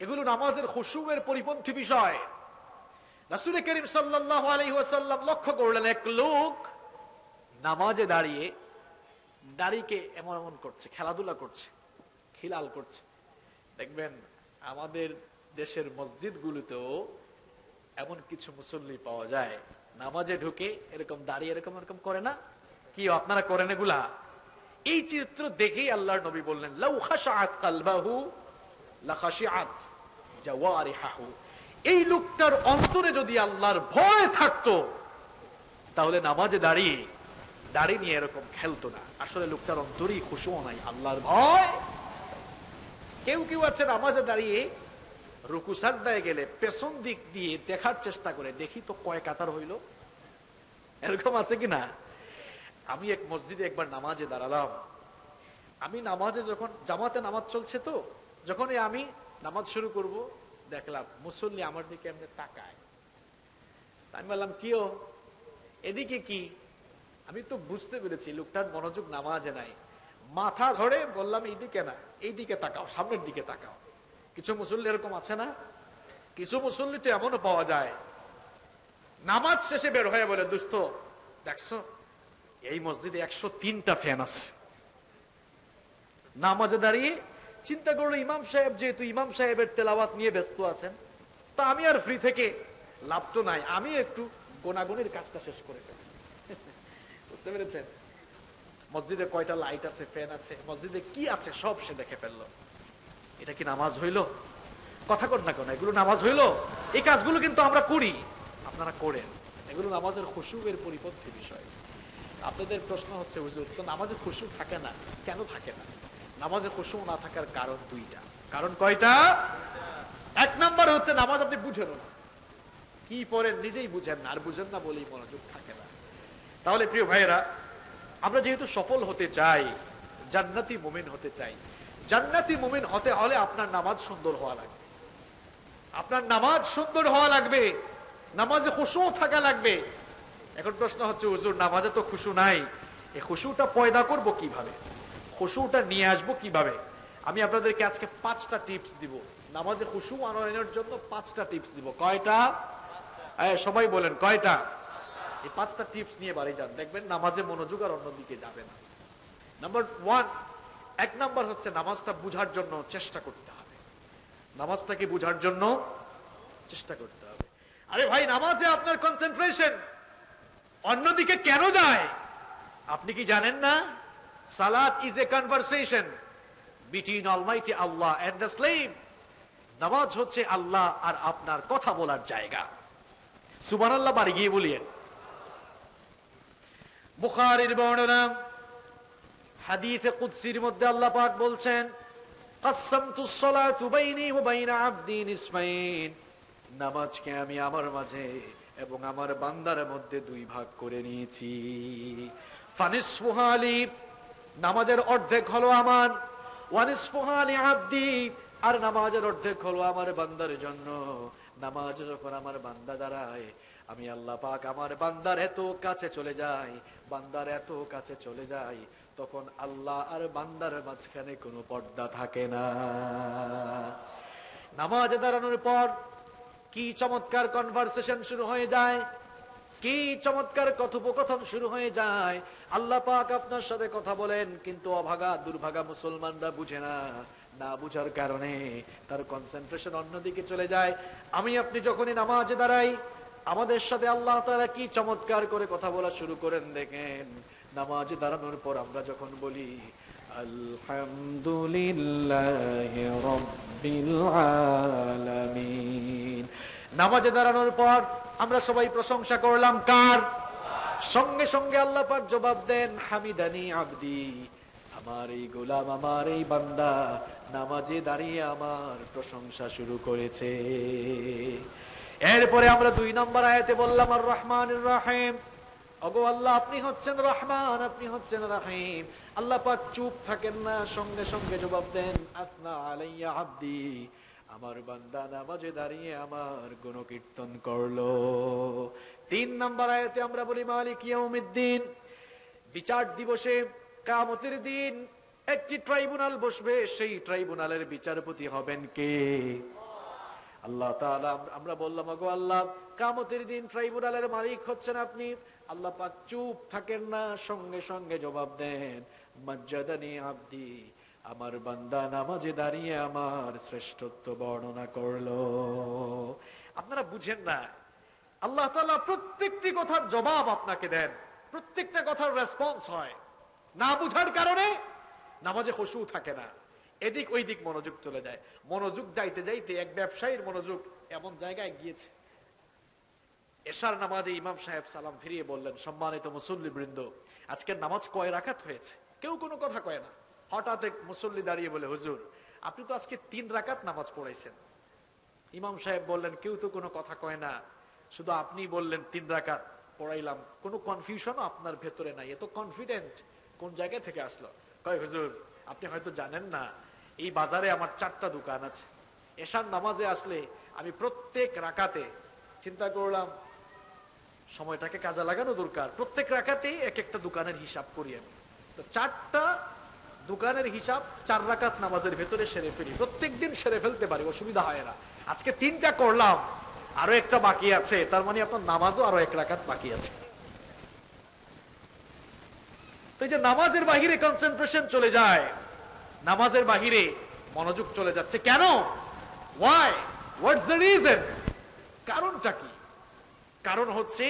S2: এগুলো নামাজের খুশুয়ের পরিপন্থী বিষয়। রাসূল করিম সাল্লাল্লাহু আলাইহি ওয়াসাল্লাম লক্ষ্য করলেন এক লোক নামাজে দাঁড়িয়ে দাড়িকে এমন এমন করছে, খেলাধুলা করছে, খিলাল করছে। দেখবেন আমাদের দেশের মসজিদগুলোতেও এমন কিছু মুসল্লি পাওয়া যায় নামাজে ঢুকে এরকম দাঁড়িয়ে এরকম এরকম করে না? কি আপনারা করেন এগুলা? এই চিত্র দেখেই আল্লাহর নবী বললেন লাউ খাশাআত কলবাহু লা খাশিআত জাওয়ারিহু। এই লোকটার অন্তরে যদি আল্লাহর ভয় থাকতো তাহলে নামাজে দাঁড়িয়ে দাড়ি নিয়ে এরকম খেলতো না। আসলে লোকটার অন্তরেই খুশু নাই, আল্লাহর ভয়। কেউ কেউ আছে নামাজে দাঁড়িয়ে রুকু সাজদায় গেলে পেছন দিক দিয়ে দেখার চেষ্টা করে, দেখি তো কয় কাতার হইল, এরকম আছে কিনা? আমি এক মসজিদে একবার নামাজে দাঁড়ালাম। আমি নামাজে যখন জামাতে নামাজ চলছে, তো যখনই আমি নামাজ শুরু করব দেখলাম মুসল্লি আমার দিকে এমনি তাকায়। আমি বললাম কিও এদিকে কি? আমি তো বুঝতে পেরেছি লোকটার মনোযোগ নামাজে নাই। মাথা ধরে বললাম এইদিকে না, এইদিকে তাকাও, সামনের দিকে তাকাও। কিছু মুসল্লি এরকম আছে না? কিছু মুসল্লি তো এমনও পাওয়া যায় নামাজ শেষে বের হয়ে বলে দোস্ত দেখছো এই মসজিদে 103টা ফ্যান আছে, নামাজে দাঁড়িয়ে চিন্তা করলো ইমাম সাহেব যেহেতু ইমাম সাহেবের তেলাওয়াত নিয়ে ব্যস্ত আছেন, তা আমি আর ফ্রি থেকে লাভ তো নাই, আমি একটু গোনাগুনির কাজটা শেষ করে ফেলি। বুঝতে পেরেছেন? মসজিদে কয়টা লাইট আছে, ফ্যান আছে, মসজিদে কি আছে সব সে দেখে ফেললো। এটা কি নামাজ হইলো? কথা কর না কেন, এগুলো নামাজ হইলো? এই কাজগুলো কিন্তু আমরা করি, আপনারা করেন, এগুলো নামাজের খুশুর পরিপন্থী বিষয়। আপনাদের প্রশ্ন হচ্ছে হুজুর তো নামাজে খুশু থাকে না, কেন থাকে না? নামাজে খুশু না থাকার কারণ দুইটা। কারণ কয়টা? এক নাম্বার হচ্ছে নামাজ আপনি বুঝেন না, কি পড়েন নিজেই বুঝেন না, আর বুঝেন না বলেই মনোযোগ থাকে না। তাহলে প্রিয় ভাইয়েরা, আমরা যেহেতু সফল হতে চাই, জান্নাতি মুমিন হতে চাই, জান্নাতি মুমিন হতে হলে আপনার নামাজ সুন্দর হওয়া লাগবে। আপনার নামাজ সুন্দর হওয়া লাগবে, নামাজে খুশু থাকা লাগবে। এখন প্রশ্ন হচ্ছে হুজুর নামাজে তো খুশু নাই, এই খুশুটা পয়দা করব কিভাবে, খুশুটা নিয়ে আসবো কিভাবে? আমি আপনাদেরকে আজকে 5টা টিপস দিব, নামাজে খুশু আনয়নের জন্য 5টা টিপস দিব। কয়টা? সবাই বলেন কয়টা? এই 5টা টিপস নিয়ে বাড়ি যান, দেখবেন নামাজে মনোযোগ আর অন্যদিকে যাবে না। নাম্বার 1, 1 নাম্বার হচ্ছে নামাজটা বুঝার জন্য চেষ্টা করতে হবে। নামাজটাকে বুঝার জন্য চেষ্টা করতে হবে। আরে ভাই, নামাজে আপনার কনসেন্ট্রেশন অন্যদিকে কেন যায় আপনি কি জানেন না? সালাত is a conversation between almighty Allah and the slave. নামাজ হচ্ছে আল্লাহ আর আপনার কথা বলার জায়গা। সুবহানাল্লাহ বাড়ি গিয়ে বলিয়েন। বুখারীর বর্ণনা, হাদিসে কুদসির মধ্যে আল্লাহ পাক বলছেন, কাসসামতুস সালাতু বাইনি ওয়া বাইনা আবদি নিসফাইন, নামাজকে আমি আমার মাঝে এবং আমার বান্দার মধ্যে 2 ভাগ করে নিয়েছি। ফানিসফুহা লি, নামাজের অর্ধেক হলো আমার, ওয়া নিসফুহা লি আবদি, আর নামাজের অর্ধেক হলো আমার বান্দার জন্য। নামাজ যখন আমার বান্দা দাঁড়ায়, আমি আল্লাহ পাক আমার বান্দার এত কাছে চলে যাই, বান্দার এত কাছে চলে যাই, তখন আল্লাহ আর বান্দার মাঝখানে কোনো পর্দা থাকে না। নামাজে দাঁড়ানোর পর কি চমৎকার কনভারসেশন শুরু হয়ে যায়, কি চমৎকার কথোপকথন শুরু হয়ে যায়। আল্লাহ পাক আপনার সাথে কথা বলেন, কিন্তু অভাগা দুর্ভাগা মুসলমানরা বুঝে না, না বুঝার কারণে তার কনসেন্ট্রেশন অন্যদিকে চলে যায়। আমি আপনি যখনই নামাজে দাঁড়াই, আমাদের সাথে আল্লাহ তাআলা কি চমৎকার করে কথা বলা শুরু করেন দেখেন। নামাজে দাঁড়ানোর পর আমরা যখন বলি আলহামদুলিল্লাহি রাব্বিল আলামিন, নামাজে দাঁড়ানোর পর আমরা সবাই প্রশংসা করলাম কার? সঙ্গে সঙ্গে আল্লাহ পাক জবাব দেন, হামিদানি আবদি, আমার এই গোলাম, আমার এই বান্দা নামাজে দাঁড়িয়ে আমার প্রশংসা শুরু করেছে। এরপরে আমরা 2 নম্বর আয়াতে বললাম আর রহমানির রহিম, ওগো আল্লাহ আপনি হচ্ছেন রহমান, আপনি হচ্ছেন রহিম। আল্লাহ পাক চুপ থাকেন না, সঙ্গে সঙ্গে জবাব দেন, আসনা আলাইয়া আবদি, আমার বান্দা নামাজে দাঁড়িয়ে আমার গুণকীর্তন করলো। 3 নম্বর আয়াতে আমরা বলি মালিক ইয়াউমিদ্দিন, বিচার দিবসে কিয়ামতের দিন একটি ট্রাইব্যুনাল বসবে, সেই ট্রাইব্যুনালের বিচারপতি হবেন কে? আল্লাহ তাআলা। আমরা বললাম ওগো আল্লাহ কিয়ামতের দিন ট্রাইব্যুনালের মালিক হচ্ছেন আপনি। আল্লাহ পাক চুপ থাকেন না, সঙ্গে সঙ্গে জবাব দেন, মাজ্জাদানি আবদি, আমার বান্দা নামাজে দাঁড়িয়ে আমার শ্রেষ্ঠত্ব বর্ণনা করলো। আপনারা বুঝেন না, আল্লাহ তাআলা প্রত্যেকটি কথার জবাব আপনাকে দেন, প্রত্যেকটা কথার রেসপন্স হয়। না বুঝার কারণে নামাজে খুশু থাকে না, এদিক ওই দিক মনোযোগ চলে যায়। মনোযোগ যাইতে যাইতে এক ব্যবসায়ীর মনোযোগ এমন জায়গায় গিয়েছে, এশার নামাজে ইমাম সাহেব সালাম ফিরিয়ে বললেন, সম্মানিত মুসল্লি বৃন্দ, আজকের নামাজ কয় রাকাত হয়েছে? কেউ কোনো কথা কয় না। হঠাৎ এক মুসল্লি দাঁড়িয়ে বলে, হুজুর আপনি তো আজকে 3 রাকাত নামাজ পড়াইছেন। ইমাম সাহেব বললেন, কেউ তো কোনো কথা কয় না, শুধু আপনি বললেন 3 রাকাত পড়াইলাম, কোনো কনফিউশনও আপনার ভেতরে নাই, এত কনফিডেন্ট কোন জায়গা থেকে আসলো? কয় হুজুর আপনি হয়তো জানেন না, এই বাজারে আমার 4টা দোকান আছে। এশার নামাজে আসলে আমি প্রত্যেক রাকাতে চিন্তা করলাম সময়টাকে কাজে লাগানো দরকার, প্রত্যেক রাকাতেই এক একটা দোকানের হিসাব করি আমি। তো 4টা দোকানের হিসাব 4 রাকাত নামাজের ভেতরে সেরে ফেলি, প্রত্যেকদিন সেরে ফেলতে পারি, অসুবিধা হয় না। আজকে 3টা করলাম, আরো একটা বাকি আছে, তার মানে আপনার নামাজও আরো 1 রাকাত বাকি আছে। তো এই যে নামাজের বাহিরে কনসেন্ট্রেশন চলে যায়, নামাজের বাহিরে মনোযোগ চলে যাচ্ছে কেন? ওয়াই? What's the reason? কারণটা কি? কারণ হচ্ছে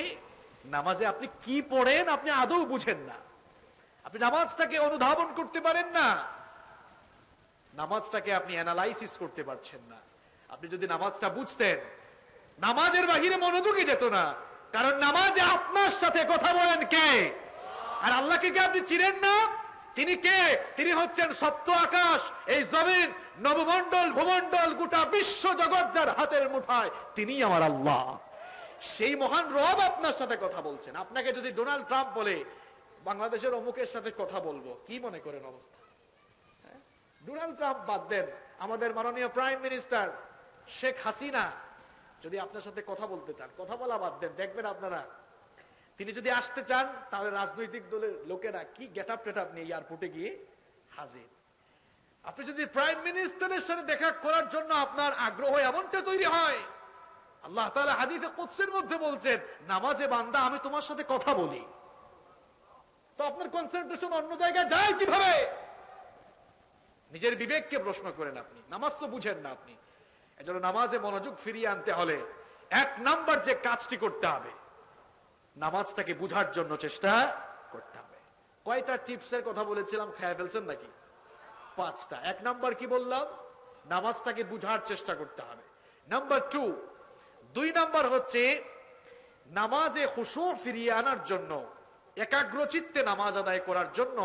S2: নামাজে আপনি কি পড়েন আপনি আদৌ বুঝেন না, আপনি নামাজটাকে অনুধাবন করতে পারেন না, নামাজটাকে আপনি অ্যানালাইসিস করতে পারছেন না। আপনি যদি নামাজটা বুঝতেন, নামাজের বাহিরে মনোযোগই যেত না, কারণ নামাজে আপনার সাথে কথা বলেন কে? আর আল্লাহকে কি আপনি চিনেন না? তিনি কে? তিনি হচ্ছেন সপ্ত আকাশ, এই জমিন, নবমণ্ডল, ভূমণ্ডল, গোটা বিশ্ব জগৎ যার হাতের মুঠায়, তিনি আমার আল্লাহ। সেই মহান রব আপনার সাথে কথা বলছেন। আপনাকে যদি ডোনাল্ড ট্রাম্প বলে বাংলাদেশের অমুকের সাথে কথা বলবো, কি মনে করেন অবস্থা? ডোনাল্ড ট্রাম্প বাদ দেন, আমাদের মাননীয় প্রাইম মিনিস্টার শেখ হাসিনা যদি আপনার সাথে কথা বলতে চান, কথা বলা বাদ দেন, দেখবেন আপনারা তিনি যদি আসতে চান তাহলে রাজনৈতিক দলের লোকেরা কি গেটআপ টেটআপ নিয়ে এয়ারপোর্টে গিয়ে হাজির। আপনি যদি প্রাইম মিনিস্টারের সাথে দেখা করার জন্য আপনার আগ্রহ এমনটা তৈরি হয়, আল্লাহ তাআলা হাদিসে কুদসির মধ্যে বলছেন, নামাজে বান্দা আমি তোমার সাথে কথা বলি, তো আপনার কনসেন্ট্রেশন অন্য জায়গায় যায় কিভাবে? নিজের বিবেককে প্রশ্ন করেন। আপনি নামাজ তো বুঝেন না আপনি। এজন্য নামাজে মনোযোগ ফিরিয়ে আনতে হলে এক নাম্বার যে কাজটি করতে হবে, নামাজটাকে বুঝার জন্য চেষ্টা করতে হবে। কয়টা টিপসের কথা বলেছিলাম, খেয়াল ফেলছেন নাকি? 5টা। এক নাম্বার কি বললাম? নামাজটাকে বুঝার চেষ্টা করতে হবে। নাম্বার 2 নাম্বার হচ্ছে নামাজে খুশু ফিরিয়ে আনার জন্য, একাগ্রচিত্তে নামাজ আদায় করার জন্য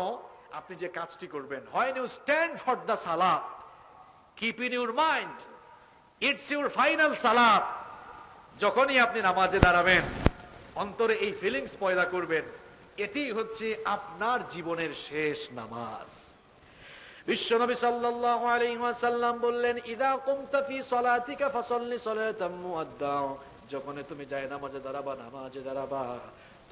S2: আপনি যে কাজটি করবেন, when you stand for the salah, keep in your mind it's your final salah। যখনই আপনি নামাজে দাঁড়াবেন, অন্তরে এই ফিলিংস পয়দা করবেন, এটি হচ্ছে আপনার জীবনের শেষ নামাজ। বিশ্বনবী সাল্লাল্লাহু আলাইহি ওয়াসাল্লাম বললেন, ইদা কুমতা ফি সলাতিকা ফাসাল্লি সালাতাম মুআদ্দা, যখন তুমি যায় নামাজে দাঁড়াবা,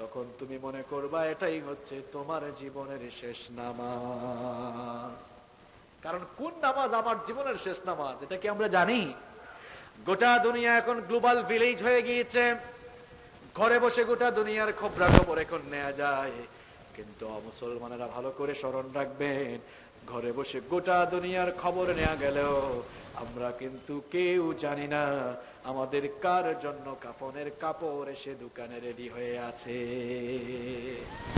S2: তখন তুমি মনে করবা এটাই হচ্ছে তোমার জীবনের শেষ নামাজ। কারণ কোন নামাজ আমার জীবনের শেষ নামাজ, এটা কি আমরা জানি? গোটা দুনিয়া এখন গ্লোবাল ভিলেজ হয়ে গিয়েছে, ঘরে বসে গোটা দুনিয়ার খবরাখবর এখন নেওয়া যায়। কিন্তু মুসলমানেরা ভালো করে স্মরণ রাখবেন, ঘরে বসে গোটা দুনিয়ার খবর নেওয়া গেলেও আমরা কিন্তু কেউ জানি না আমাদের কার জন্য কাফনের কাপড় এসে দোকানে রেডি হয়ে আছে।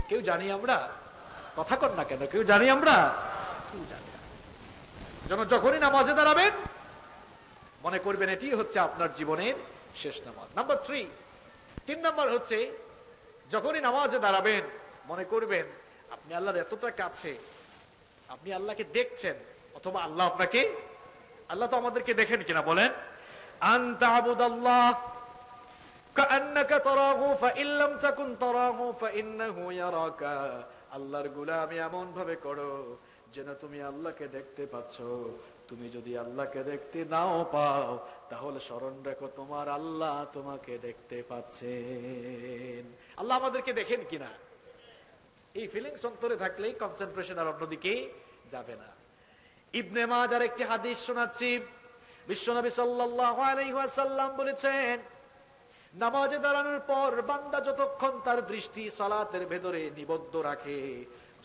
S2: কেউ জানি আমরা? কথা কর না কেন, কেউ জানি আমরা? কেউ জানি না। যখনই নামাজে দাঁড়াবেন মনে করবেন এটি হচ্ছে আপনার জীবনের শেষ নামাজ। নাম্বার 3 নাম্বার হচ্ছে যখনই নামাজে দাঁড়াবেন মনে করবেন আপনি আল্লাহর এতটা কাছে, আপনি আল্লাহকে দেখছেন, অথবা আল্লাহ আপনাকে, আল্লাহ তো আমাদেরকে দেখেন কিনা বলেন, আনতা আবুদাল্লাহ কাআন্নাকা তারাহু ফাইন লাম তাকুন তারাহু ফাইন্নাহু ইয়ারাকা। আল্লাহর গোলামি এমন ভাবে করো যেন তুমি আল্লাহকে দেখতে পাচ্ছো। তুমি যদি আল্লাহকে দেখতে নাও পাও তাহলে স্মরণ রাখো তোমার আল্লাহ তোমাকে দেখতে পাচ্ছেন। আল্লাহ আমাদেরকে দেখেন কিনা, এই ফিলিংস অন্তরে থাকলেই কনসেন্ট্রেশন আর অন্যদিকে যাবে না। ইবনে মাজার একটি হাদিস শোনাচ্ছি। বিশ্বনবী সাল্লাল্লাহু আলাইহি ওয়াসাল্লাম বলেছেন, নামাজে দাঁড়ানোর পর বান্দা যতক্ষণ তার দৃষ্টি সালাতের ভেতরে নিবদ্ধ রাখে,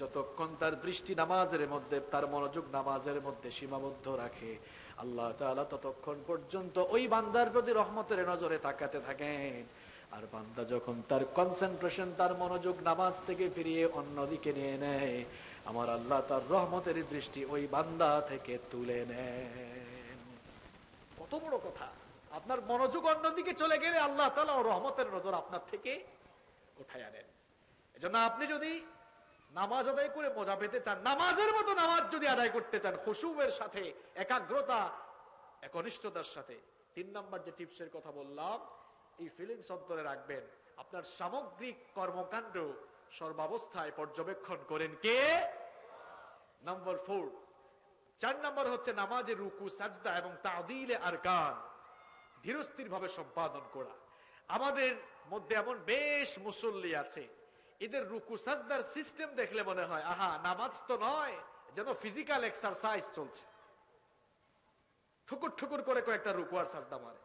S2: যতক্ষণ তার দৃষ্টি নামাজের মধ্যে, তার মনোযোগ নামাজের মধ্যে সীমাবদ্ধ রাখে, আল্লাহ তাআলা ততক্ষণ পর্যন্ত ওই বান্দার প্রতি রহমতের নজরে তাকাতে থাকেন। আর বান্দা যখন তার কনসেন্ট্রেশন, তার মনোযোগ নামাজ থেকে ফিরিয়ে অন্যদিকে নিয়ে নেয়, আমার আল্লাহ তার রহমতের দৃষ্টি ওই বান্দা থেকে তুলে নেন। কত বড় কথা! আপনার মনোযোগ অন্যদিকে চলে গেলে আল্লাহ তাআলা রহমতের নজর আপনার থেকে উঠায় আনেন। এজন্য আপনি যদি নামাজ আদায় করে মজা পেতে চান, নামাজের মতো নামাজ যদি আদায় করতে চান খুশুয়ের সাথে, একাগ্রতা, একনিষ্ঠতার সাথে, 3 নাম্বার যে টিপসের কথা বললাম, এই ফিলিংস অন্তরে রাখবেন। আপনার সামগ্রিক কর্মকাণ্ড সর্বাবস্থায় পর্যবেক্ষণ করেন কে? নাম্বার 4 নাম্বার হচ্ছে নামাজের রুকু, সাজদা এবং তা'দিলে আরকান ধীরস্থির ভাবে সম্পাদন করা। আমাদের মধ্যে এমন বেশ মুসল্লি আছে, এদের রুকু সাজদার সিস্টেম দেখলে মনে হয় আহা নামাজ তো নয়, যেন ফিজিক্যাল এক্সারসাইজ চলছে। ঠুকুর ঠুকুর করে কয়েকটা রুকু আর সাজদা মারে,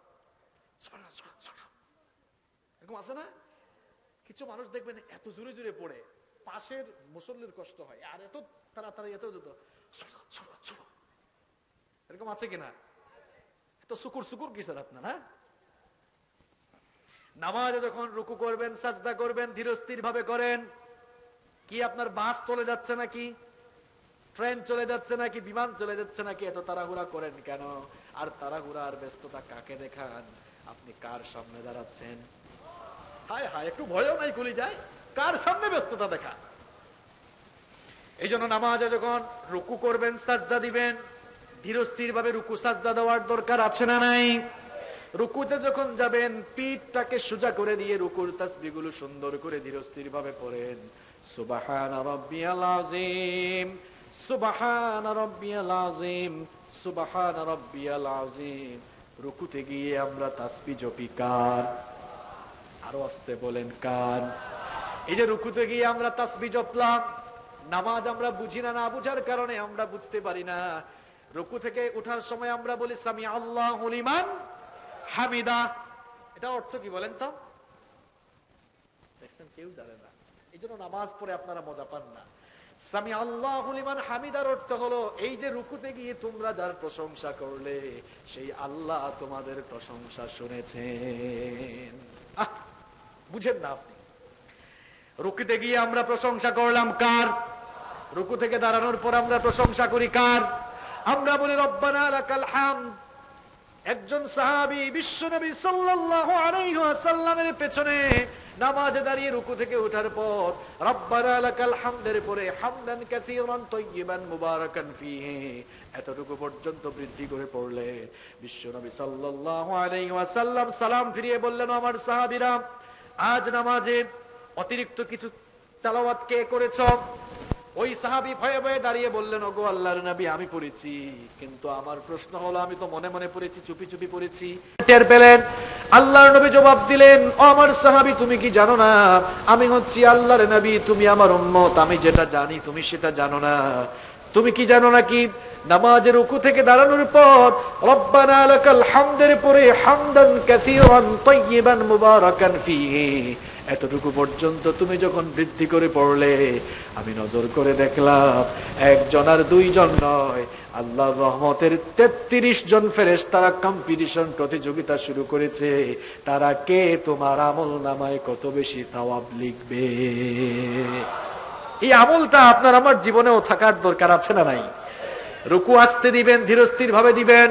S2: এরকম আছে না? কিছু মানুষ দেখবেন এত জোরে জোরে পড়ে, পাশের মুসল্লির কষ্ট হয়, আর এত তাড়াতাড়ি এত দ্রুত এরকম আছে কিনা? এত সুকুর সুকুর কিসের আপনার? হ্যাঁ, নামাজে যখন রুকু করবেন, সাজদা করবেন, ধীরস্থির ভাবে করেন। কি আপনার বাস চলে যাচ্ছে নাকি, ট্রেন চলে যাচ্ছে নাকি, বিমান চলে যাচ্ছে নাকি? এত তাড়াহুড়া করেন কেন? আর তাড়াহুড়া আর ব্যস্ততা কাকে দেখান? আপনি কার সামনে দাঁড়াচ্ছেন? হায় হায়, একটু ভয়ও নাই গুলি যায়, কার সামনে ব্যস্ততা দেখা? এই জন্য নামাজে যখন রুকু করবেন, সাজদা দিবেন, ধীরস্থির ভাবে রুকু সাজদা দেওয়ার দরকার আছে না নাই? রুকুতে যখন যাবেন, পিঠটাকে সোজা করে দিয়ে রুকুর তাসবিহগুলো সুন্দর করে ধীরস্থির ভাবে পড়েন। সুবহানা রাব্বিয়াল আযীম, সুবহানা রাব্বিয়াল আযীম, সুবহানা রাব্বিয়াল আযীম। রুকুতে গিয়ে আমরা তাসবিহ জপি কার? আরো আস্তে বলেন, কার? এই যে রুকুতে গিয়ে আমরা তাসবিহ জপলাম, নামাজ আমরা বুঝি না, না বুঝার কারণে আমরা বুঝতে পারি না। রুকু থেকে ওঠার সময় আমরা বলি সামি আল্লাহু লিমান হামিদা। এটা অর্থ কি বলেন তো? দেখছেন, কেউ জানে না। এই জন্য নামাজ পড়ে আপনারা মজা পান না। সামি আল্লাহু লিমান হামিদার অর্থ হলো, এই যে রুকুতে গিয়ে তোমরা যার প্রশংসা করলে, সেই আল্লাহ তোমাদের প্রশংসা শুনেছেন। বুঝেন না আপনি? রুকুতে গিয়ে আমরা প্রশংসা করলাম কার? রুকু থেকে দাঁড়ানোর পর আমরা প্রশংসা করি কার? আমরা বলি রব্বানা লাকাল হামদ। একজন সাহাবী বিশ্বনবী সাল্লাল্লাহু আলাইহি ওয়াসাল্লামের পেছনে নামাজে দাঁড়িয়ে রুকু থেকে ওঠার পর রব্বানা লাকাল হামদের পরে হামদান কাসীরান তাইয়িবান মুবারাকান ফীহি এতটুকু পর্যন্ত বৃদ্ধি করে পড়লে বিশ্বনবী সাল্লাল্লাহু আলাইহি ওয়াসাল্লাম সালাম ফিরিয়ে বললেন, আমার সাহাবীরা, আজ নামাজে অতিরিক্ত কিছু তেলাওয়াত কে করেছ? ওই সাহাবী ভয়ে ভয়ে দাঁড়িয়ে বললেন, ওগো আল্লাহর নবী, আমি পড়েছি, কিন্তু আমার প্রশ্ন হলো, আমি তো মনে মনে পড়েছি, চুপি চুপি পড়েছি। টের পেলেন? আল্লাহর নবী জবাব দিলেন, ও আমার সাহাবী, তুমি কি জানো না আমি হচ্ছি আল্লাহর নবী, তুমি আমার উম্মত, আমি যেটা জানি তুমি সেটা জানো না। তুমি কি জানো নাকি নামাজের রুকু থেকে দাঁড়ানোর পর রব্বানা লাকাল হামদের পরে হামদান কাসীরান তাইয়িবান মুবারাকান ফীহি এতটুকু পর্যন্ত তুমি যখন বৃদ্ধি করে পড়লে, আমি নজর করে দেখলাম একজন আর দুইজন নয়, আল্লাহর রহমতের 33 জন ফেরেশতারা কম্পিটিশন, প্রতিযোগিতা শুরু করেছে। তারা কে তোমার আমল নামায় কত বেশি সওয়াব লিখবে। এই আমলটা আপনার আমার জীবনেও থাকার দরকার আছে না নাই? রুকু আস্তে দিবেন, ধীরস্থির ভাবে দিবেন।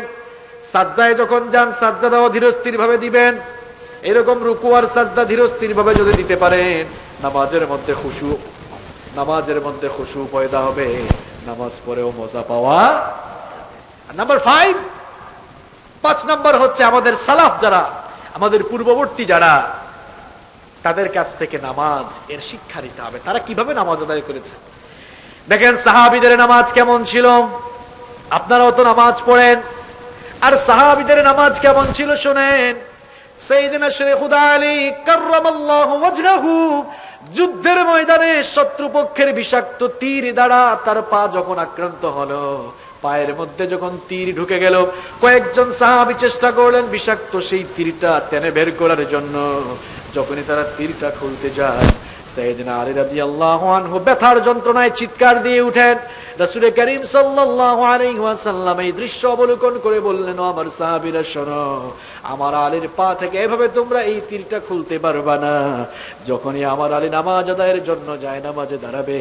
S2: সাজদায় যখন যান, সাজদাও ধীরস্থির ভাবে দিবেন। এরকম রুকু আর সাজদা ধীরস্থির ভাবে যদি দিতে পারেন, নামাজের মধ্যে খুশু পয়দা হবে, নামাজ পড়েও মজা পাওয়া। নাম্বার 5 নাম্বার হচ্ছে আমাদের সালাফ যারা, আমাদের পূর্ববর্তী যারা, তাদের কাছ থেকে নামাজ এর শিক্ষা নিতে হবে। তারা কিভাবে নামাজ আদায় করেছে দেখেন। সাহাবীদের নামাজ কেমন ছিল? আপনারাও তো নামাজ পড়েন, আর সাহাবীদের নামাজ কেমন ছিল শুনেন। সাইয়েদনা শেখুদ আলী কাররামাল্লাহু ওয়াজহাহু যুদ্ধের ময়দানে শত্রুপক্ষের বিষাক্ত তীর দ্বারা তার পা যখন আক্রান্ত হলো, পায়ের মধ্যে যখন তীর ঢুকে গেল, কয়েকজন সাহাবী চেষ্টা করলেন বিষাক্ত সেই তীরটা টেনে বের করার জন্য। যখনই তারা তীরটা খুলতে যায়, সাইয়েদনা আলী রাদিয়াল্লাহু আনহু ব্যথার যন্ত্রণায় চিৎকার দিয়ে উঠেন। রাসূল করিম সাল্লাল্লাহু আলাইহি ওয়াসাল্লাম এই দৃশ্য অবলোকন করে বললেন, ও আমার সাহাবীরা শোনো, আমার আলীর পা থেকে এভাবে তোমরা এই তীরটা খুলতে পারবা না। যখনই আমার আলী নামাজ আদায়ের জন্য যায় নামাজে দাঁড়াবে,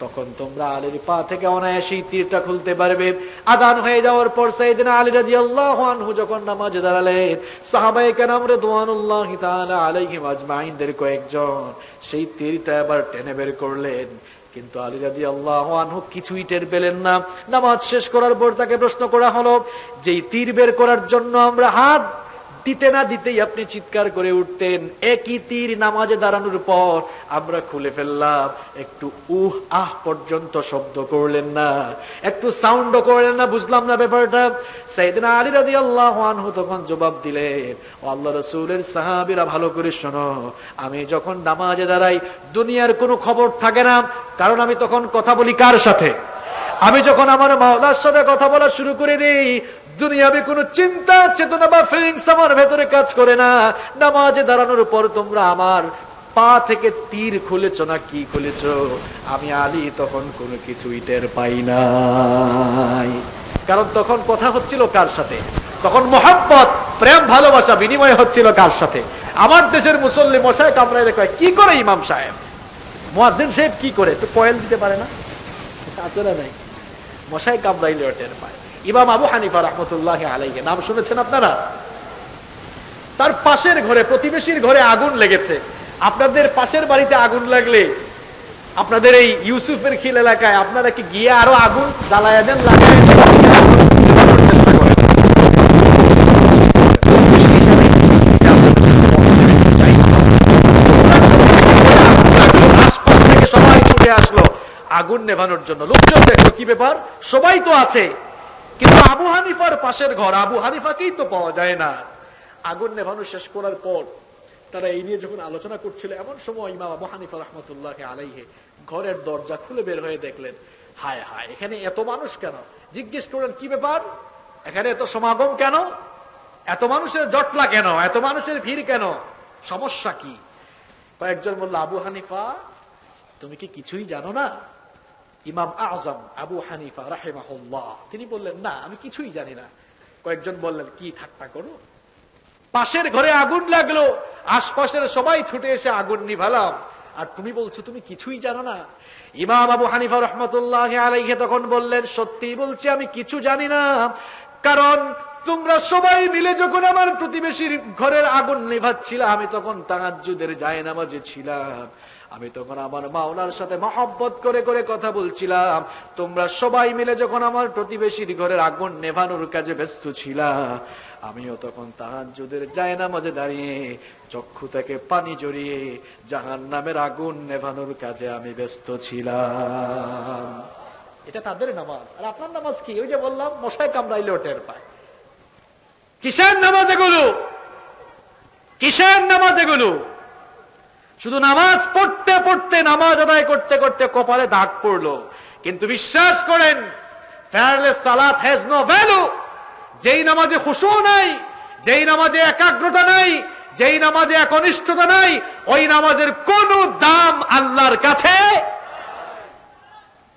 S2: তখন তোমরা আলীর পা থেকে অনায়াসে তীরটা খুলতে পারবে। আযান হয়ে যাওয়ার পর সাইয়েদনা আলী রাদিয়াল্লাহু আনহু যখন নামাজে দাঁড়ালেন, সাহাবায়ে কেরাম রাদিয়াল্লাহু তাআলা আলাইহিম আজমাইনদের কয়েকজন সেই তীরটা আবার টেনে বের করলেন, কিন্তু আলী রাদিয়াল্লাহু আনহু কিছুই টের পেলেন না। নামাজ শেষ করার পর তাকে প্রশ্ন করা হলো, যে তীর বের করার জন্য আমরা হাত দিতে না দিতেই আপনি চিৎকার করে উঠতেন, একই তীর নামাজে দাঁড়ানোর পর আমরা খুলে ফেললাম, একটু আহ পর্যন্ত শব্দ করলেন না, একটু সাউন্ডও করলেন না, বুঝলাম না ব্যাপারটা। সাইয়েদনা আলী রাদিয়াল্লাহু আনহু তখন জবাব দিলেন, ও আল্লাহর রাসূলের সাহাবীরা ভালো করে শোনো, আমি যখন নামাজে দাঁড়াই দুনিয়ার কোনো খবর থাকে না, কারণ আমি তখন কথা বলি কার সাথে? আমি যখন আমার মাওলার সাথে কথা বলা শুরু করে দিই, দুনিয়াবি কোনো চিন্তা চেতনা বা ফিলিংস আমার ভেতরে কাজ করে না। নামাজে দাঁড়ানোর পর তোমরা আমার পা থেকে তীর খুলেছ না কি খুলেছ, আমি আলী তখন কোনো কিছুই টের পাই নাই। কারণ তখন কথা হচ্ছিল কার সাথে? তখন মোহাম্মত, প্রেম ভালোবাসা বিনিময় হচ্ছিল কার সাথে? আমার দেশের মুসল্লি মশাই কামড়াইলে কয়, কি করে ইমাম সাহেব, মুয়াজ্জিন সাহেব কি করে, একটু পয়েল দিতে পারে না? আছে না নাই? মশাই কামড়াইলে টের পায়। ইমাম আবু হানিফা রাহমাতুল্লাহি আলাইহি, নাম শুনেছেন আপনারা? তার পাশের ঘরে, প্রতিবেশীর ঘরে আগুন লেগেছে। আপনাদের পাশের বাড়িতে আগুন লাগলে, আপনাদের এই ইউসুফের খিল এলাকায় আপনারা কি গিয়ে আরো আগুন জ্বালায়া দেন, লাগায় চেষ্টা করেন? আশপাশ থেকে সবাই ছুটে আসলো আগুন নেভানোর জন্য। লোকজন দেখো কি ব্যাপার, সবাই তো আছে, কিন্তু আবু হানিফার পাশের ঘর, আবু হানিফাকেই তো পাওয়া যায় না। আগুন নেভানো শেষ করার পর তারা এই নিয়ে যখন আলোচনা করছিল, এমন সময় ইমাম আবু হানিফা রাহমাতুল্লাহি আলাইহি ঘরের দরজা খুলে বের হয়ে দেখলেন, হায় হায়, এখানে এত মানুষ কেন? জিজ্ঞেস করলেন, কি ব্যাপার, এখানে এত সমাগম কেন, এত মানুষের জটলা কেন, এত মানুষের ভিড় কেন, সমস্যা কি? কয়েকজন বলল, আবু হানিফা তুমি কি কিছুই জানো না? ইমাম আযম আবু হানিফা রাহিমাহুল্লাহ তিনি বললেন, না আমি কিছুই জানি না। কয়েকজন বললেন, কি ঠাট্টা করো, পাশের ঘরে আগুন লাগলো, আশপাশের সবাই ছুটে এসে আগুন নিভালাম, আর তুমি বলছো তুমি কিছুই জানো না? ইমাম আবু হানিফা রাহমাতুল্লাহি আলাইহি তখন বললেন, সত্যি বলছি আমি কিছু জানি না, কারণ তোমরা সবাই মিলে যখন আমার প্রতিবেশীর ঘরের আগুন নিভাচ্ছিল, আমি তখন তাহাজ্জুদের জায়নামাজে ছিলাম, আমি তখন আমার মাওলার সাথে মহব্বত করে করে কথা বলছিলাম। তোমরা সবাই মিলে যখন আমার প্রতিবেশীর ঘরের আগুন নেভানোর কাজে ব্যস্ত ছিলা, আমিও তখন তাহাজ্জুদের জায়নামাজে দাঁড়িয়ে চক্ষু থেকে পানি জড়িয়ে জাহান্নামের আগুন নেভানোর কাজে আমি ব্যস্ত ছিলাম। এটা তাদের নামাজ। আর আপনার নামাজ কি? ওই যে বললাম, মশায় কামড়াইলেও টের পায়। কিসের নামাজ এগুলো? কিসের নামাজ এগুলো? শুধু নামাজ পড়তে পড়তে, নামাজ আদায় করতে করতে কপালে দাগ পড়লো। কিন্তু বিশ্বাস করেন, ফেয়ারলেস সালাত হ্যাজ নো ভ্যালু। যেই নামাজে খুশু নাই, যেই নামাজে একাগ্রতা নাই, যেই নামাজে একনিষ্ঠতা নাই, ওই নামাজের কোনো দাম আল্লাহর কাছে।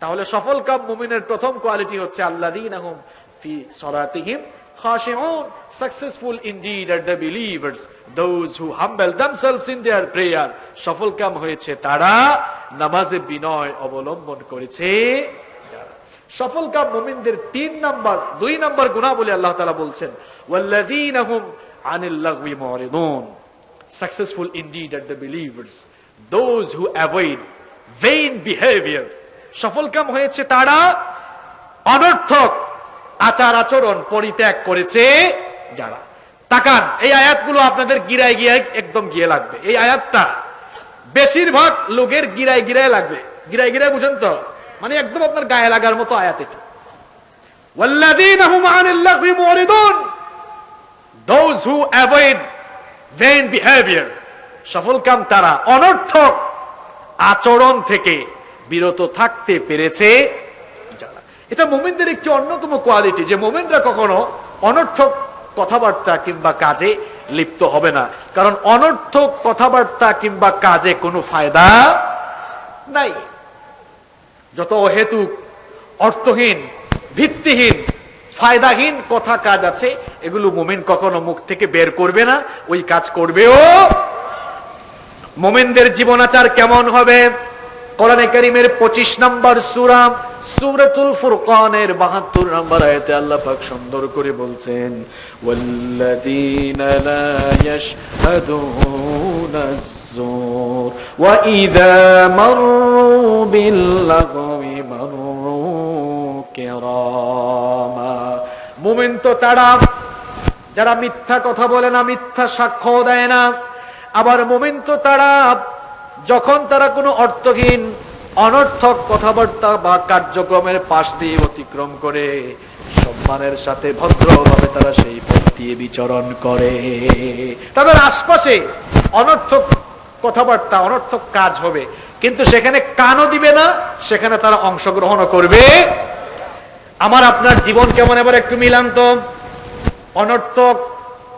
S2: তাহলে সফলকাম মুমিনের প্রথম কোয়ালিটি হচ্ছে আল্লাযীনা হুম ফি সালাতিহিম khashi'un. Successful indeed are the believers, those who humble themselves in their prayer. সফল কাম হয়েছে তারা নামাজে বিনয় অবলম্বন করেছে যারা। সফল কাম মুমিনদের 2 নাম্বার গুনাহ বলে আল্লাহ তাআলা বলছেন, ওয়াল্লাযীনা হুম আনিল লাগwi মুরিদুন. Successful indeed are the believers, those who avoid vain behavior. সফল কাম হয়েছে তারা অনর্থক আচার আচরণ পরিত্যাগ করেছে যারা। তাকান, এই আয়াতগুলো আপনাদের গিরায় গিয়ে একদম গিয়ে লাগবে। এই আয়াতটা বেশিরভাগ লোকের গিরায় গিরায় লাগবে। গিরায় গিরায় বুঝেন তো, মানে একদম আপনার গায়ে লাগার মতো আয়াত এটা। ওয়াল্লাযীনা হুম আনিল লাগwi মুরিদুন, those who avoid vain behavior. সফল কাম তারা অনর্থক আচরণ থেকে বিরত থাকতে পেরেছে যারা। এটা মুমিনদের একটি অন্যতম কোয়ালিটি, যে মুমিনরা কখনো অনর্থক কথাবার্তা কিংবা কাজে লিপ্ত হবে না। কারণ অনর্থক কথাবার্তা কিংবা কাজে কোনো ফায়দা নাই। যত অহেতুক, অর্থহীন, ভিত্তিহীন, ফায়দাহীন কথা কাজ আছে, এগুলো মুমিন কখনো মুখ থেকে বের করবে না, ওই কাজ করবেও। মুমিনদের জীবনাচার কেমন হবে? কোরআনে কারীমের 25 নম্বর সূরা সূরাতুল ফুরকানের 72 নম্বর আয়াতে আল্লাহ পাক সুন্দর করে বলছেন, ওয়াল্লাযীনা লা ইয়াশহাদুনা আয-যুর ওয়া ইযা মাররু বিল-লাগwi মাররু কিরামা। মুমিন তো তারা যারা মিথ্যা কথা বলে না, মিথ্যা সাক্ষ্য দেয় না। আবার মুমিন তো তারা যখন তারা কোনো অর্থহীন, অনর্থক কথাবার্তা বা কার্যক্রমের পাশ দিয়ে অতিক্রম করে, সম্মানের সাথে ভদ্রভাবে তারা সেই পথ দিয়ে বিচরণ করে। তাদের আশপাশে অনর্থক কথাবার্তা, অনর্থক কাজ হবে, কিন্তু সেখানে কানও দিবে না, সেখানে তারা অংশগ্রহণ করবে। আমার আপনার জীবন কেমন এবার একটু মিলান তো। অনর্থক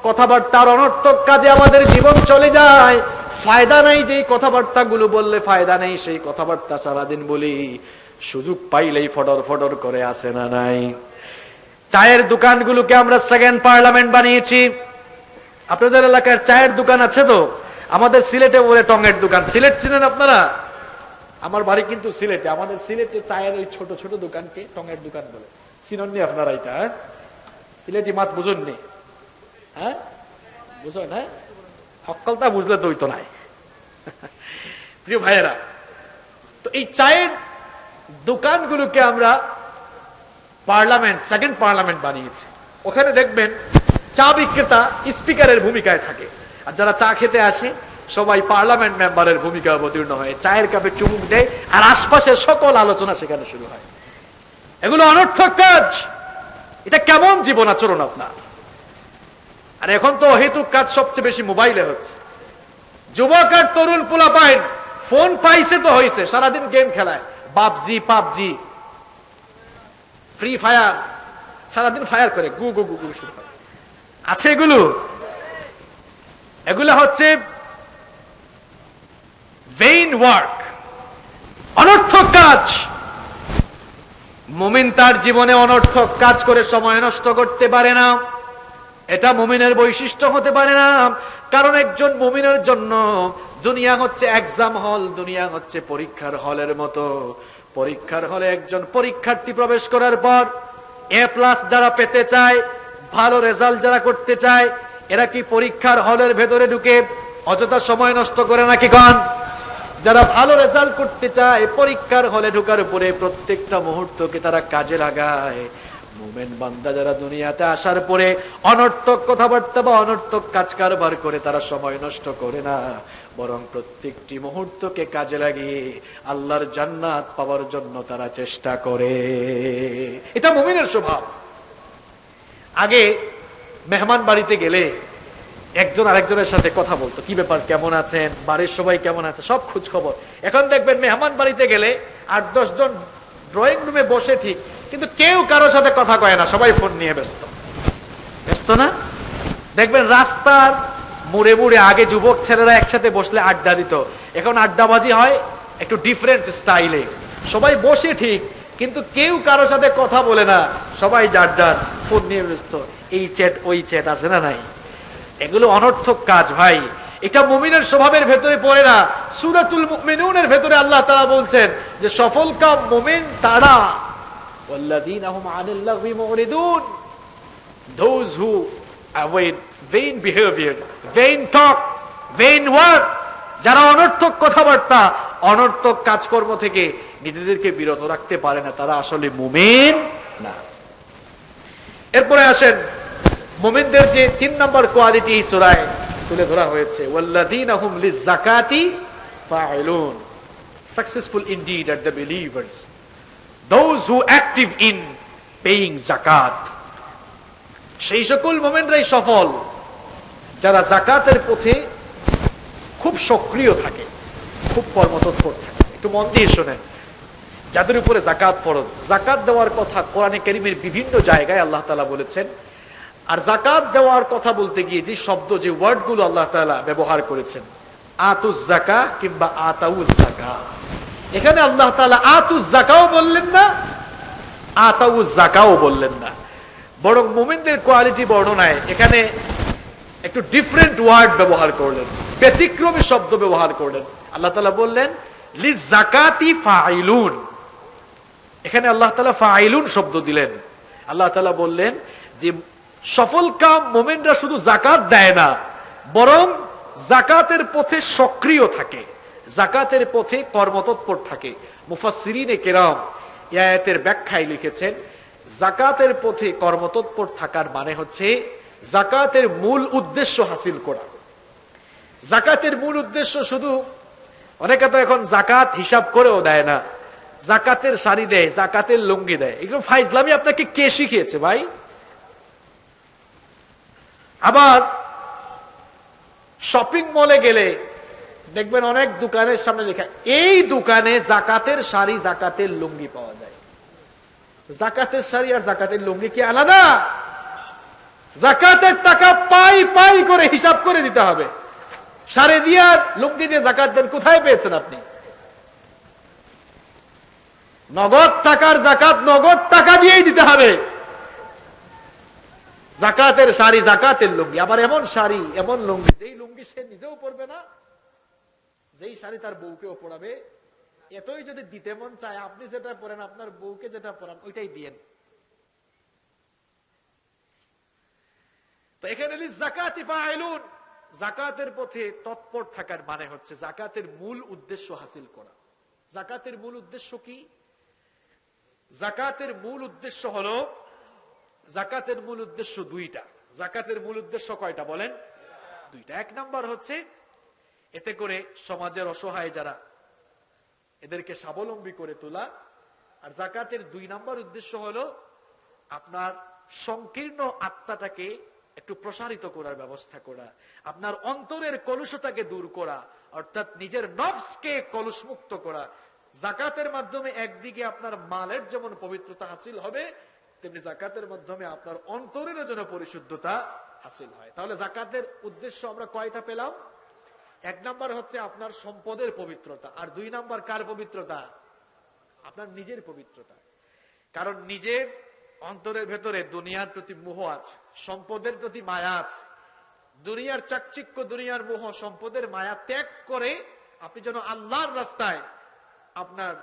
S2: কথাবার্তার, অনর্থক কাজে আমাদের জীবন চলে যায়। ফায়দা নাই, যে কথাবার্তা গুলো বললে ফায়দা নেই সেই কথাবার্তা সারাদিন বলি, সুযোগ পাইলেই ফডর ফডর করে, আসে না নাই? চায়ের দোকানগুলোকে আমরা সেকেন্ড পার্লামেন্ট বানিয়েছি। আপনাদের এলাকার চায়ের দোকান আছে তো? আমাদের সিলেটে বলে টঙের দোকান। সিলেট চিনেন আপনারা? আমার বাড়ি কিন্তু সিলেটে। আমাদের সিলেটে চায়ের ওই ছোট ছোট দোকানকে টঙের দোকান বলে। চিনননি আপনারা এটা? সিলেটি মাত বুঝুননি? হ্যাঁ বুঝুন? হ্যাঁ, হক্কলটা বুঝলে তো হইতো নাই। প্রিয় ভাইয়েরা, তো এই চায়ের দোকানগুলোকে আমরা পার্লামেন্ট, সেকেন্ড পার্লামেন্ট বানিয়েছি। ওখানে দেখবেন চা বিক্রেতা স্পিকারের ভূমিকায় থাকে, আর যারা চা খেতে আসে সবাই পার্লামেন্ট মেম্বারের ভূমিকা অবতীর্ণ হয়ে চায়ের কাপে চুমুক দেয়, আর আশপাশের সকল আলোচনা সেখানে শুরু হয়। এগুলো অনর্থক কাজ। এটা কেমন জীবন আচরণ আপনার? আর এখন তো অহেতুক কাজ সবচেয়ে বেশি মোবাইলে হচ্ছে। যুবক আর তরুণ পোলা পায় ফোন পাইছে তো হয়েছে, সারাদিন গেম খেলায়, পাবজি পাবজি ফ্রি ফায়ার, সারাদিন ফায়ার করে, গু গু গু গু শুরু করে। আছে এগুলো? এগুলো হচ্ছে ভেইন ওয়ার্ক, অনর্থক কাজ। মুমিন তার জীবনে অনর্থক কাজ করে সময় নষ্ট করতে পারে না। এটা মুমিনের বৈশিষ্ট্য হতে পারে না। কারণ একজন মুমিনের জন্য দুনিয়া হচ্ছে এক্সাম হল, দুনিয়া হচ্ছে পরীক্ষার হলের মতো। পরীক্ষার হলে একজন পরীক্ষার্থী প্রবেশ করার পর A+ যারা পেতে চায়, ভালো রেজাল্ট যারা করতে চায়, এরা কি পরীক্ষার হলের ভেতরে ঢুকে অযথা সময় নষ্ট করে নাকি? কন, যারা ভালো রেজাল্ট করতে চায় পরীক্ষার হলে ঢোকার পরে প্রত্যেকটা মুহূর্তকে তারা কাজে লাগায়। মুমিন বান্দা যারা দুনিয়াতে আসার পরে অনর্থক কথাবার্তা বা অনর্থক কাজ কারবার করে তারা সময় নষ্ট করে না, বরং প্রত্যেকটি মুহূর্তকে কাজে লাগিয়ে আল্লাহর জান্নাত পাওয়ার জন্য তারা চেষ্টা করে। এটা মুমিনের স্বভাব। আগে মেহমান বাড়িতে গেলে একজন আরেকজনের সাথে কথা বলতো, কি ব্যাপার, কেমন আছেন, বাড়ির সবাই কেমন আছে, সব খোঁজ খবর। এখন দেখবেন মেহমান বাড়িতে গেলে 8-10 জন ড্রয়িং রুমে বসে ঠিক, কিন্তু কেউ কারোর সাথে কথা কয় না, সবাই ফোন নিয়ে ব্যস্ত। ব্যস্ত না? দেখবেন রাস্তার মোড়ে মোড়ে আগে যুবক ছেলেরা একসাথে বসলে আড্ডা দিত, এখন আড্ডাবাজি হয় একটু ডিফারেন্ট স্টাইলে। সবাই বসে ঠিক, কিন্তু কেউ কারোর সাথে কথা বলে না, সবাই যার যার ফোন নিয়ে ব্যস্ত। এই চ্যাট ওই চ্যাট, আছে না নাই? এগুলো অনর্থক কাজ ভাই। এটা মুমিনের স্বভাবের ভেতরে পড়ে না। সূরাতুল মুমিনুনের ভেতরে আল্লাহ তাআলা বলছেন যে সফলকাম মুমিন তারা, ওয়াল্লাযীনা হুম আনিল লাগবি মুরিদুন, those who avoid vain behavior, vain talk, vain work, যারা অনর্থক কথাবার্তা, অনর্থক কাজকর্ম থেকে নিজেদেরকে বিরত রাখতে পারে না, তারা আসলে মুমিন না। এরপরে আসেন মুমিনদের যে 3 নম্বর কোয়ালিটি এই সূরায় তুলে ধরা হয়েছে, ওয়াল্লাযীনা হুম লিয-যাকাতি ফাইলুন, successful indeed are the believers, those who active in paying zakat। সেই সকল মুমিনরাই সফল যারা যাকাতের পথে খুব সক্রিয় থাকে, খুব কর্মতৎপর থাকে। একটু মন দিয়ে শুনেন, যাদের উপরে যাকাত ফরজ, যাকাত দেওয়ার কথা কোরআনে কারীমের বিভিন্ন জায়গায় আল্লাহ তাআলা বলেছেন। আর যাকাত দেওয়ার কথা বলতে গিয়ে যে শব্দ, যে ওয়ার্ডগুলো আল্লাহ তাআলা ব্যবহার করেছেন, আতুজ যাকা কিংবা আতাউজ যাকা, এখানে আল্লাহ তাআলা আতুজ যাকাও বললেন না, আতাউজ যাকাও বললেন না, বরং মুমিনদের কোয়ালিটি বর্ণনায় এখানে একটু ডিফারেন্ট ওয়ার্ড ব্যবহার করলেন, ব্যতিক্রমী শব্দ ব্যবহার করলেন। আল্লাহ তাআলা বললেন লিয-যাকাতি ফাইলুন। এখানে আল্লাহ তাআলা ফাইলুন শব্দ দিলেন। আল্লাহ তাআলা বললেন যে সফলকাম মুমিনরা শুধু যাকাত দেয় না, বরং যাকাতের পথে সক্রিয় থাকে, যাকাতের পথে কর্মতৎপর থাকে। মুফাসসিরিনে কেরাম এই আয়াতের ব্যাখ্যায় লিখেছেন, যাকাতের পথে কর্মতৎপর থাকার মানে হচ্ছে যাকাতের মূল উদ্দেশ্য হাসিল করা। যাকাতের মূল উদ্দেশ্য শুধু, অনেকে তো এখন যাকাত হিসাব করেও দেয় না, যাকাতের শাড়ি দেয়, যাকাতের লুঙ্গি দেয়। এগুলো ফাইজলামি আপনাকে কে শিখিয়েছে ভাই? আবার শপিং মলে গেলে দেখবেন অনেক দোকানের সামনে লেখা, এই দোকানে যাকাতের শাড়ি, যাকাতের লুঙ্গি পাওয়া যায়। যাকাতের শাড়ি আর যাকাতের লুঙ্গি কি আলাদা? যাকাতের টাকা পাই পাই করে হিসাব করে দিতে হবে। শাড়ি দিয়ে লুঙ্গি দিয়ে যাকাত দেন, কোথায় পেয়েছেন আপনি? নগদ টাকার যাকাত নগদ টাকা দিয়েই দিতে হবে। যাকাতের শাড়ি, যাকাতের লুঙ্গি, আবার এমন শাড়ি এমন লুঙ্গি যেই লুঙ্গি সে নিজেও পরবে না, যেই শাড়ি তার বউকেও পরাবে। এতই যদি দিতে মন চায়, আপনি যেটা পরেন আপনার বউকে যেটা পরান ওইটাই দিয়েন। তো এখানে যাকাতি ফাইলুন, যাকাতের পথে তৎপর থাকার মানে হচ্ছে যাকাতের মূল উদ্দেশ্য হাসিল করা। যাকাতের মূল উদ্দেশ্য কি? যাকাতের মূল উদ্দেশ্য হলো, যাকাতের মূল উদ্দেশ্য দুইটা। যাকাতের মূল উদ্দেশ্য কয়টা বলেন? দুইটা। এক নাম্বার হচ্ছে এতে করে সমাজের অসহায় যারা, এদেরকে স্বাবলম্বী করে তোলা। আর যাকাতের দুই নাম্বার উদ্দেশ্য হলো আপনার সংকীর্ণ আত্মাটাকে একটু প্রসারিত করার ব্যবস্থা করা, আপনার অন্তরের কলুষতাকে দূর করা, অর্থাৎ নিজের নফসকে কলুষমুক্ত করা। যাকাতের মাধ্যমে একদিকে আপনার মালের যেমন পবিত্রতা হাসিল হবে, তেমনি যাকাতের মাধ্যমে আপনার অন্তরের জন্য পরিশুদ্ধতা হাসিল হয়। তাহলে যাকাতের উদ্দেশ্য আমরা কয়টা পেলাম? এক নাম্বার হচ্ছে আপনার সম্পদের পবিত্রতা, আর দুই নাম্বার কার পবিত্রতা? আপনার নিজের পবিত্রতা। কারণ নিজের অন্তরের ভেতরে দুনিয়ার প্রতি মোহ আছে, সম্পদের প্রতি মায়া আছে। দুনিয়ার চাকচিক্য, দুনিয়ার মোহ, সম্পদের মায়া ত্যাগ করে আপনি যেন আল্লাহর রাস্তায় আপনার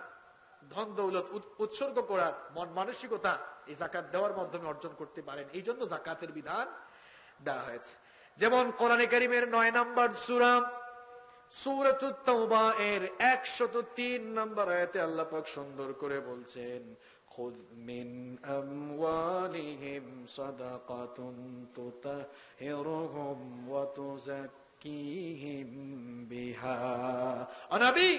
S2: ধন দৌলত উৎসর্গ করার মন মানসিকতা এই যাকাত দেওয়ার মাধ্যমে অর্জন করতে পারেন। এই জন্য যাকাতের বিধান দেওয়া হয়েছে। যেমন কোরআনে কারীমের 9 নম্বর সূরা সূরাতুত তাওবা এর 103 নম্বর আয়াতে আল্লাহ পাক সুন্দর করে বলছেন, খুয মিন আমওয়ালিহিম সাদাকাতুন তুতাহিরুহুম ওয়া তুযাক্কিহিম বিহা। নবী,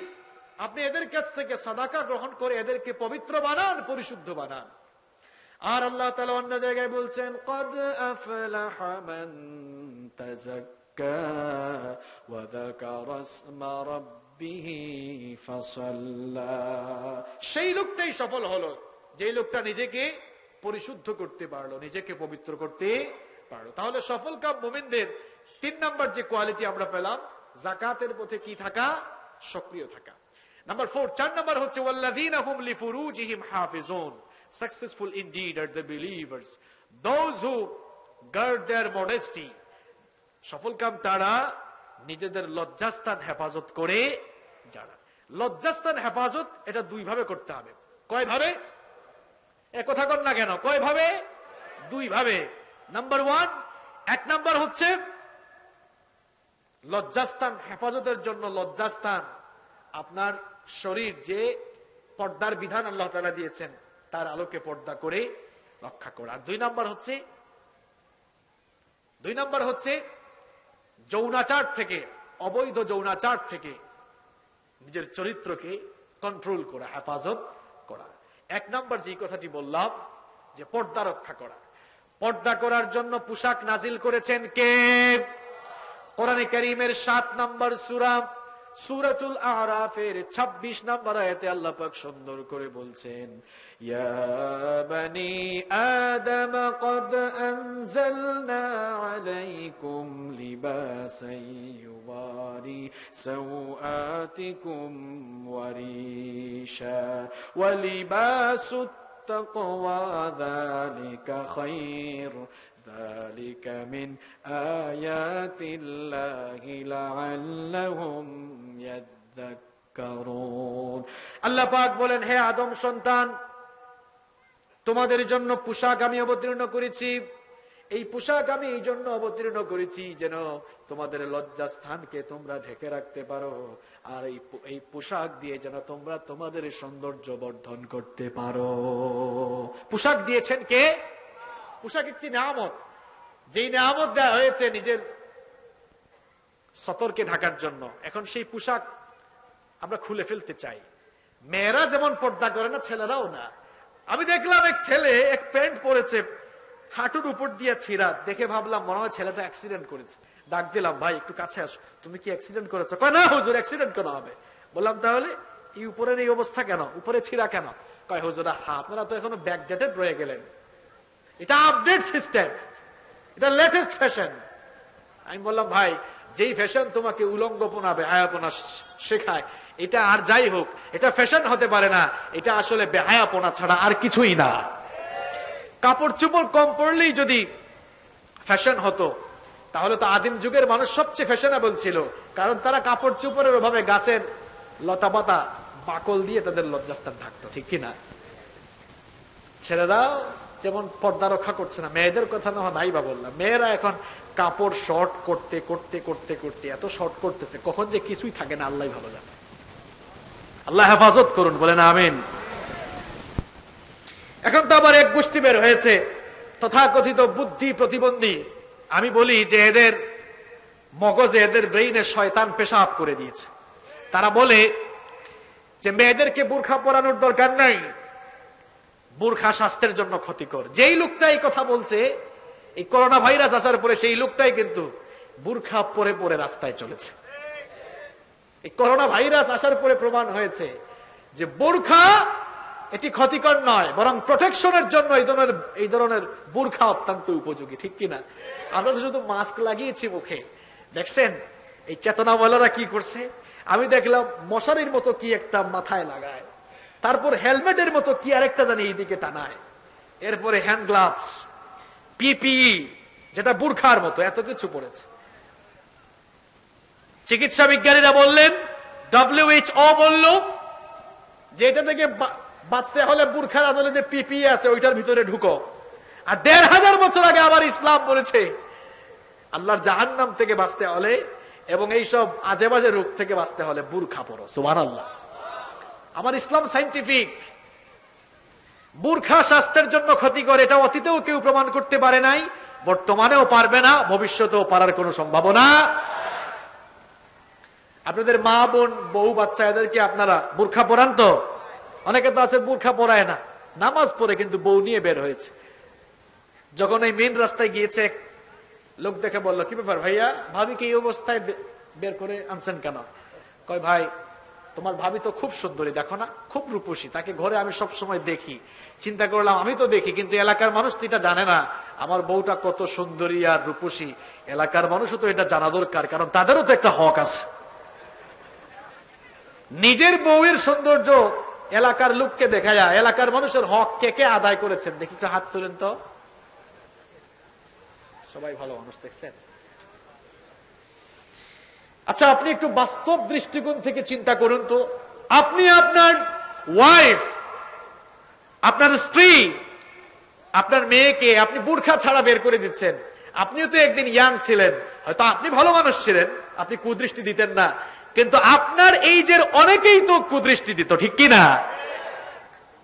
S2: আপনি এদের কাছ থেকে সাদাকা গ্রহণ করে এদেরকে পবিত্র বানান, পরিশুদ্ধ বানান। আর আল্লাহ তাআলা অন্য জায়গায় বলছেন, ক্বাদ আফলাহা মান তাযাক্কা ওয়া যাকারা ইসমা রাব্বিহি ফাসাল্লা। সেই লোকটাই সফল হলো যে লোকটা নিজেকে পরিশুদ্ধ করতে পারলো, নিজেকে পবিত্র করতে পারলো। তাহলে সফলকাম মুমিনদের 3 নাম্বার যে কোয়ালিটি আমরা পেলাম, যাকাতের পথে কি থাকা? সক্রিয় থাকা। Number 4, 4 number হচ্ছে ওয়াল্লাযীনা হুম লিফুরুজিহিম হাফিজুন। Successful indeed are the believers, those who guard their modesty. সফলকাম তারা নিজেদের লজ্জাস্থান হেফাজত করে যারা। লজ্জাস্থান হেফাজত এটা দুই ভাবে করতে হবে। কয় ভাবে? এক কথা কর না কেন? কয় ভাবে? দুই ভাবে। নাম্বার 1, 1 নাম্বার হচ্ছে লজ্জাস্থান হেফাজতের জন্য লজ্জাস্থান আপনার শরীর যে পর্দার বিধান আল্লাহ তাআলা দিয়েছেন তার আলোকে পর্দা করে রক্ষা করা। আর 2 নাম্বার হচ্ছে যৌনাচার থেকে, অবৈধ যৌনাচার থেকে নিজের চরিত্রকে কন্ট্রোল করা, হেফাজত করা। 1 নাম্বার যে কথাটি বললাম যে পর্দা রক্ষা করা, পর্দা করার জন্য পোশাক নাজিল করেছেন কে? কোরআনে কারীমের 7 নম্বর সূরা সূরাতুল আরাফের 26 নম্বর আয়াতে আল্লাহ পাক সুন্দর করে বলছেন, ইয়া বানি আদম ক্বাদ আনজালনা আলাইকুম লিবাসান ইউওয়ারি সাওআতিকুম ওয়া রিশা ওয়া লিবাসুত তাকওয়া যালিকা খায়র ذلك من آيات الله لعلهم يذكرون। আল্লাহ পাক বলেন, হে আদম সন্তান, তোমাদের জন্য পোশাক আমি অবতীর্ণ করেছি। এই পোশাক আমি এই জন্য অবতীর্ণ করেছি যেন তোমাদের লজ্জাস্থানকে তোমরা ঢেকে রাখতে পারো, আর এই পোশাক দিয়ে যেন তোমরা তোমাদের সৌন্দর্য বর্ধন করতে পারো। পোশাক দিয়েছেন কে? পোশাক একটি নিয়ামত, যেই নিয়ামত দেওয়া হয়েছে নিজের সতর্কে ঢাকার জন্য। এখন সেই পোশাক আমরা খুলে ফেলতে চাই। মেয়েরা যেমন পর্দা করে না, ছেলেরাও না। আমি দেখলাম এক ছেলে এক প্যান্ট পরেছে, হাঁটুর উপর দিয়ে ছিঁড়া, দেখে ভাবলাম মনে হয় ছেলেটা অ্যাক্সিডেন্ট করেছে। ডাক দিলাম, ভাই একটু কাছে আসো, তুমি কি অ্যাক্সিডেন্ট করেছো? কয় না হুজুর, অ্যাক্সিডেন্ট কেন হবে? বললাম তাহলে এই উপরের এই অবস্থা কেন, উপরে ছিঁড়া কেন? কয় হুজুর, আপনারা তো এখনো ব্যাকডেটেড রয়ে গেলেন, এটা আপডেট সিস্টেম, এটা লেটেস্ট ফ্যাশন। আমি বললাম, ভাই যেই ফ্যাশন তোমাকে উলঙ্গপনা বেহায়াপনা শেখায়, এটা আর যাই হোক, এটা ফ্যাশন হতে পারে না, এটা আসলে বেহায়াপনা ছাড়া আর কিছুই না। কাপড় চোপড় কম পরলেই যদি ফ্যাশন হতো, তাহলে তো আদিম যুগের মানুষ সবচেয়ে ফ্যাশনেবল ছিল, কারণ তারা কাপড় চোপড়ের অভাবে গাছের লতা পাতা বাকল দিয়ে তাদের লজ্জাস্থান ঢাকতো, ঠিক কিনা? ছেলেরাও যেমন পর্দা রক্ষা করছে না, মেয়েদের কথা না নাই বা বললাম, মেয়েরা এখন কাপড় শর্ট করতে করতে করতে করতে এত শর্ট করতেছে, কখন যে কিছুই থাকে না আল্লাহ ভালো জানে। আল্লাহ হেফাজত করুন, বলেন আমিন। এখন তো আবার এক গোষ্ঠী বের হয়েছে তথাকথিত বুদ্ধি প্রতিবন্ধী। আমি বলি যে এদের মগজে, এদের ব্রেইনে শয়তান পেশাব করে দিয়েছে। তারা বলে যে মেয়েদেরকে বুরখা পরানোর দরকার নাই, বুরখা স্বাস্থ্যের জন্য ক্ষতিকর। যেই লোকটা এই কথা বলছে, এই করোনা ভাইরাস আসার পরে সেই লোকটাই কিন্তু বুরখা পরে পরে রাস্তায় চলেছে। এই করোনা ভাইরাস আসার পরে প্রমাণ হয়েছে যে বুরখা এটি ক্ষতিকর নয়, বরং প্রোটেকশনের জন্য এই ধরনের বুরখা অত্যন্ত উপযোগী, ঠিক কিনা? আমরা তো শুধু মাস্ক লাগিয়েছি মুখে, দেখছেন এই চেতনাওয়ালারা কি করছে? আমি দেখলাম মশারির মতো কি একটা মাথায় লাগায়, তারপর হেলমেটের মতো কি আরেকটা জানি এইদিকে টানায়, এরপরে হ্যান্ড গ্লাভস, পিপিই যেটা বুরখার মতো, এত কিছু পড়েছে। চিকিৎসা বিজ্ঞানীরা বললেন, WHO বলল যে এটা থেকে বাঁচতে হলে বুরখার আদলে যে পিপিই আছে ওইটার ভিতরে ঢুকো। আর ১৫০০ বছর আগে আবার ইসলাম বলেছে আল্লাহর জাহান্নাম থেকে বাঁচতে হলে এবং এইসব আজে বাজে রোগ থেকে বাঁচতে হলে বুরখা পরো। সুবহানাল্লাহ। আমার ইসলাম সাইন্টিফিক। বুরখা স্বাস্থ্যের জন্য ক্ষতিকর, এটা অতীতেও কেউ প্রমাণ করতে পারে নাই, বর্তমানেও পারবে না, ভবিষ্যতেও পারার কোনো সম্ভাবনা। আপনাদের মা বোন বউ বাচ্চা এদেরকে আপনারা বুরখা পরান তো? অনেকে তো আছে বুরখা পরায় না, নামাজ পড়ে কিন্তু বউ নিয়ে বের হয়েছে। যখন এই মেন রাস্তায় গিয়েছে, লোক দেখে বলল, কি ব্যাপার ভাইয়া, ভাবিকে এই অবস্থায় বের করে আনছেন কেন? কয় ভাই তোমার ভাবি তো খুব সুন্দরী, দেখো না, খুব রূপসী, তাকে ঘরে আমি সব সময় দেখি। চিন্তা করলাম আমি তো দেখি, কিন্তু এলাকার মানুষ তো এটা জানে না আমার বউটা কত সুন্দরী আর রূপসী। এলাকার মানুষও তো এটা জানা দরকার, কারণ তাদেরও তো একটা হক আছে। নিজের বউয়ের সৌন্দর্য এলাকার লোককে দেখা যায়, এলাকার মানুষের হক কে কে আদায় করেছেন দেখি, একটু হাত তুলেন তো। সবাই ভালো মানুষ দেখছেন। আচ্ছা, আপনি একটু বাস্তব দৃষ্টিকোণ থেকে চিন্তা করুন তো, আপনি আপনার ওয়াইফ, আপনার স্ত্রী, আপনার মেয়েকে আপনি বুরখা ছাড়া বের করে দিচ্ছেন। আপনিও তো একদিন ইয়াং ছিলেন, হয়তো আপনি ভালো মানুষ ছিলেন, আপনি কুদৃষ্টি দিতেন না, কিন্তু আপনার এই যে অনেকেই তো কুদৃষ্টি দিত, ঠিক কি না?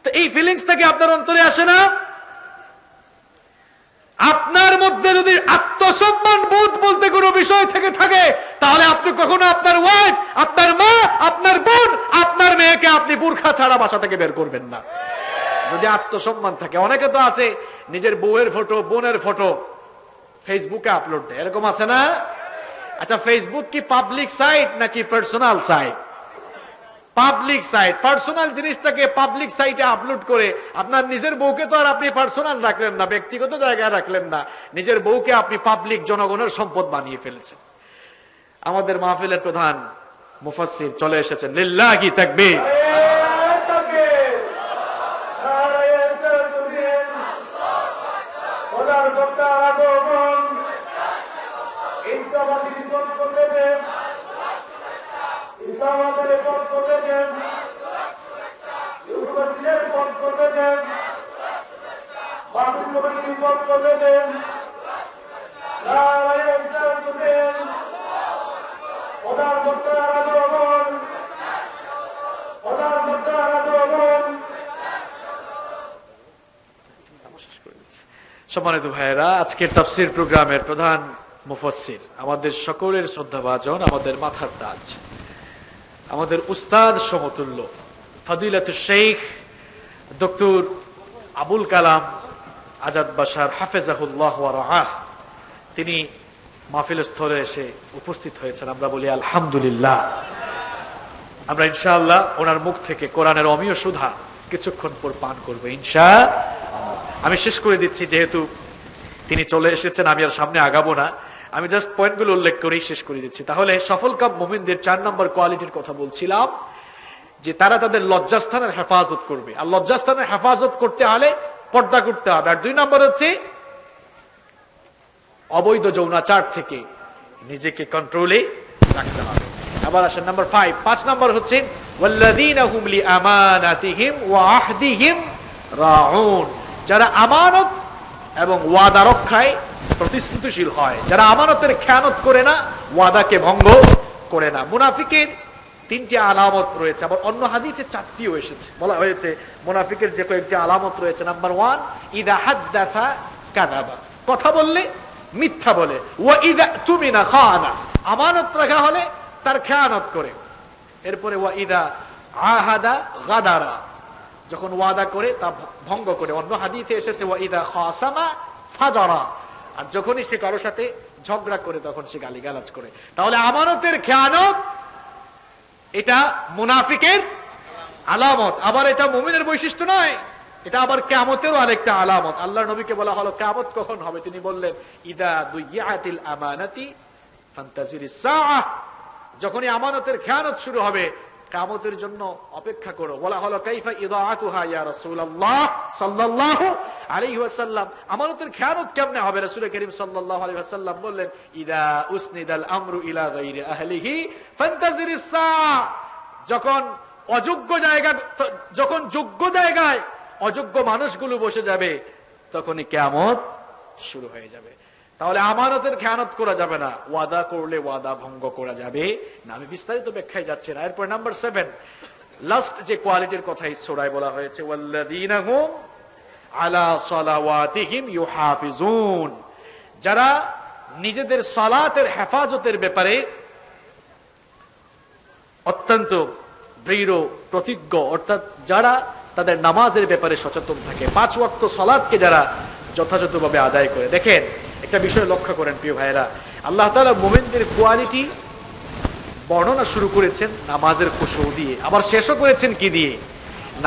S2: তো এই ফিলিংসটাকে আপনার অন্তরে আসে না? আপনার মধ্যে যদি আত্মসম্মান বোধ বলতে কোনো বিষয় থেকে থাকে, তাহলে আপনি কখনো আপনার ওয়াইফ, আপনার মা, আপনার বোন, আপনার মেয়েকে আপনি বুরখা ছাড়া বাসা থেকে বের করবেন না, যদি আত্মসম্মান থাকে। অনেকে তো আছে নিজের বউয়ের ফটো, বোনের ফটো ফেসবুকে আপলোড দেয়, এরকম আছে না? আচ্ছা, ফেসবুক কি পাবলিক সাইট নাকি personal site? Public site. Personal জিনিসটাকে পাবলিক সাইটে আপলোড করে আপনার নিজের বউকে তো আর আপনি পার্সোনাল রাখলেন না, ব্যক্তিগত জায়গায় রাখলেন না, নিজের বউকে আপনি পাবলিক, জনগণের সম্পদ বানিয়ে ফেলেছেন। আমাদের মাহফিলের প্রধান মুফাসসির চলে এসেছেন, লিল্লাহি তাকবীর। সম্মানিত ভাইয়েরা, আজকের তাফসীর প্রোগ্রামের প্রধান মুফাসসির, আমাদের সকলের শ্রদ্ধাভাজন, আমাদের মাথার তাজ, আমাদের উস্তাদ সমতুল্য ফজিলাতুশ শেখ ডক্টর আবুল কালাম আজাদ বাশার হাফেজাহুল্লাহ ওয়া রাআহ, তিনি মাহফিল স্থলে এসে উপস্থিত হয়েছেন। আমরা বলি আলহামদুলিল্লাহ। আমরা ইনশাআল্লাহ ওনার মুখ থেকে কোরআনের অমীয় সুধা কিছুক্ষণ পর পান করবো ইনশাআল্লাহ। আমি শেষ করে দিচ্ছি, যেহেতু তিনি চলে এসেছেন, আমি আর সামনে আগাবো না। আমি জাস্ট পয়েন্টগুলো উল্লেখ করেই শেষ করে দিচ্ছি। তাহলে সফলকাম মুমিনদের 4 নম্বর কোয়ালিটির কথা বলছিলাম, যে তারা তাদের লজ্জাস্থানের হেফাজত করবে। আর লজ্জাস্থানের হেফাজত করতে হলে পর্দা করতে হবে। আর 2 নম্বর হচ্ছে অবৈধ যৌনাচার থেকে নিজেকে কন্ট্রোলে রাখতে হবে। আবার আসেন নাম্বার 5 নম্বর হচ্ছে ওয়াল্লাযীনা হুম লিআমানাতিহিম ওয়া আহদিহিম রাউন, যারা আমানত এবং ওয়াদা রক্ষায় প্রতিশ্রুতিশীল হয়, যারা আমানতের খেয়ানত করে না, ওয়াদাকে ভঙ্গ করে না। মুনাফিকের 3টি আলামত রয়েছে, আবার অন্য হাদিসে 4টিও এসেছে, বলা হয়েছে মুনাফিকের যে কয়েকটি আলামত রয়েছে। নাম্বার 1, ইদা হাদ্দাসা কাযাবা, কথা বললে মিথ্যা বলে। ওয়া ইদা তুমিনা খানা, আমানত রাখা হলে তার খেয়ানত করে। এরপরে ওয়া ইদা আহাদা গাদারা, যখন ওয়াদা করে তা ভঙ্গ করে। অন্য হাদিসে এসেছে ওয়া ইদা খাসামা ফাজারা, আর যখনই সে কারোর সাথে ঝগড়া করে তখন সে গালিগালাজ করে। তাহলে আমানতের খেয়ানত এটা মুনাফিকের আলামত। আবার এটা মুমিনের বৈশিষ্ট্য নয়, এটা আবার কিয়ামতেরও আরেকটা আলামত। আল্লাহর নবীকে বলা হলো কিয়ামত কখন হবে, তিনি বললেন ইদা দুইয়াতিল আমানাতি ফান্তাজিরিস সাআহ, যখনই আমানতের খেয়ানত শুরু হবে কিয়ামতের জন্য অপেক্ষা করো। বলা হলো কাইফা ইদাআতুহা ইয়া রাসূলুল্লাহ সাল্লাল্লাহু আলাইহি ওয়াসাল্লাম, আমানতের খেয়ানত কেমনে হবে? রাসূল করিম সাল্লাল্লাহু আলাইহি ওয়াসাল্লাম বললেন ইদা উসনিদাল আমরু ইলা গায়রি আহলিহি ফান্তাজিরিস সাআহ, যখন যোগ্য জায়গায় অযোগ্য মানুষগুলো বসে যাবে তখনই কিয়ামত শুরু হয়ে যাবে। তাহলে আমানতের খেয়ানত করা যাবে না, ওয়াদা করলে ওয়াদা ভঙ্গ করা যাবে না। আমি বিস্তারিত ব্যাখ্যায় যাচ্ছি না। এরপর নাম্বার 7, লাস্ট যে কোয়ালিটির কথাই সূরায় বলা হয়েছে, ওয়াল্লাযীনা হুম আলা সালাওয়াতিহিম ইউহাফিজুন, যারা নিজেদের সালাতের হেফাজতের ব্যাপারে অত্যন্ত দৃঢ় প্রতিজ্ঞ, অর্থাৎ যারা তাদের নামাজের ব্যাপারে সচেতন থাকে, 5 ওয়াক্ত সালাতকে যারা যথাযথভাবে আদায় করে। দেখেন একটা বিষয় লক্ষ্য করেন প্রিয় ভাইরা, আল্লাহ তাআলা মুমিনদের কোয়ালিটি বর্ণনা শুরু করেছেন নামাজের খুশু দিয়ে, আবার শেষও করেছেন কি দিয়ে?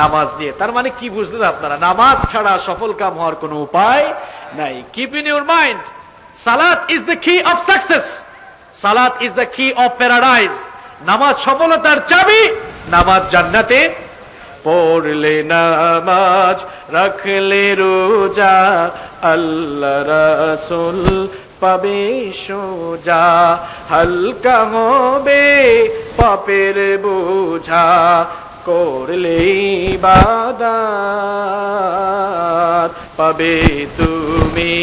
S2: নামাজ দিয়ে। তার মানে কি বুঝলেন আপনারা? নামাজ ছাড়া সফল কাম হওয়ার কোনো উপায় নাই। কিপ ইন ইউর মাইন্ড, সালাত ইজ দ্য কি অফ সাকসেস, সালাত ইজ দ্য কি অফ প্যারাডাইজ। নামাজ সফলতার চাবি, নামাজ জান্নাতে। পড়লে নামাজ, রাখলে রোজা, আল্লাহ রাসূল পাবে সোজা, হালকা হবে পাপের বোঝা, করলে ইবাদত পাবে তুমি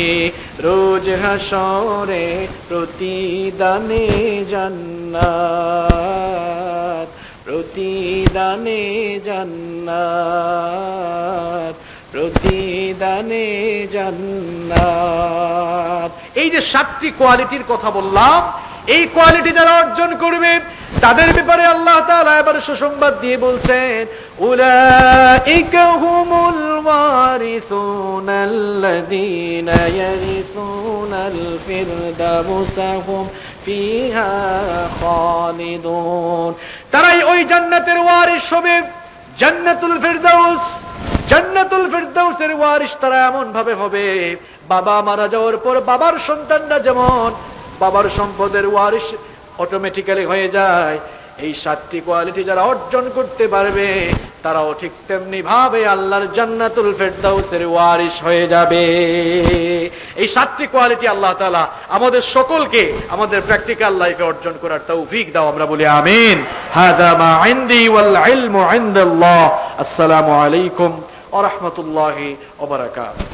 S2: রোজ হাসরে প্রতিদানে জান্নাত, প্রতিদানে জান্নাত, প্রতিদানে জান্নাত। এই যে 7টি কোয়ালিটির কথা বললাম, এই কোয়ালিটি যারা অর্জন করবে তাদের ব্যাপারে আল্লাহ তাআলা এবার সুসংবাদ দিয়ে বলছেন, উলাইকা হুমুল ওয়ারিসুনাল্লাযীনা ইয়ারিসুনাল ফিরদাউসা হুম ফিহা খালিদুন, তারাই ওই জান্নাতের ওয়ারিস হবে। জান্নাতুল ফিরদাউস, জান্নাতুল ফিরদাউসের ওয়ারিস তারা এমন ভাবে হবে, বাবা মারা যাওয়ার পর বাবার সন্তানরা যেমন বাবার সম্পদের ওয়ারিস অটোমেটিক্যালি হয়ে যায়, এই 7টি কোয়ালিটি যারা অর্জন করতে পারবে তারাও ঠিক তেমনি ভাবে আল্লাহর জান্নাতুল ফিরদাউসের ওয়ারিস হয়ে যাবে। এই 7টি কোয়ালিটি আল্লাহ তাআলা আমাদের সকলকে আমাদের প্র্যাকটিক্যাল লাইফে অর্জন করার তৌফিক দাও, আমরা বলি আমিন। হাদা মা ইনদি ওয়াল ইলমু ইনদাল্লাহ। আসসালামু আলাইকুম ওয়া রাহমাতুল্লাহি ওয়া বারাকাতুহু।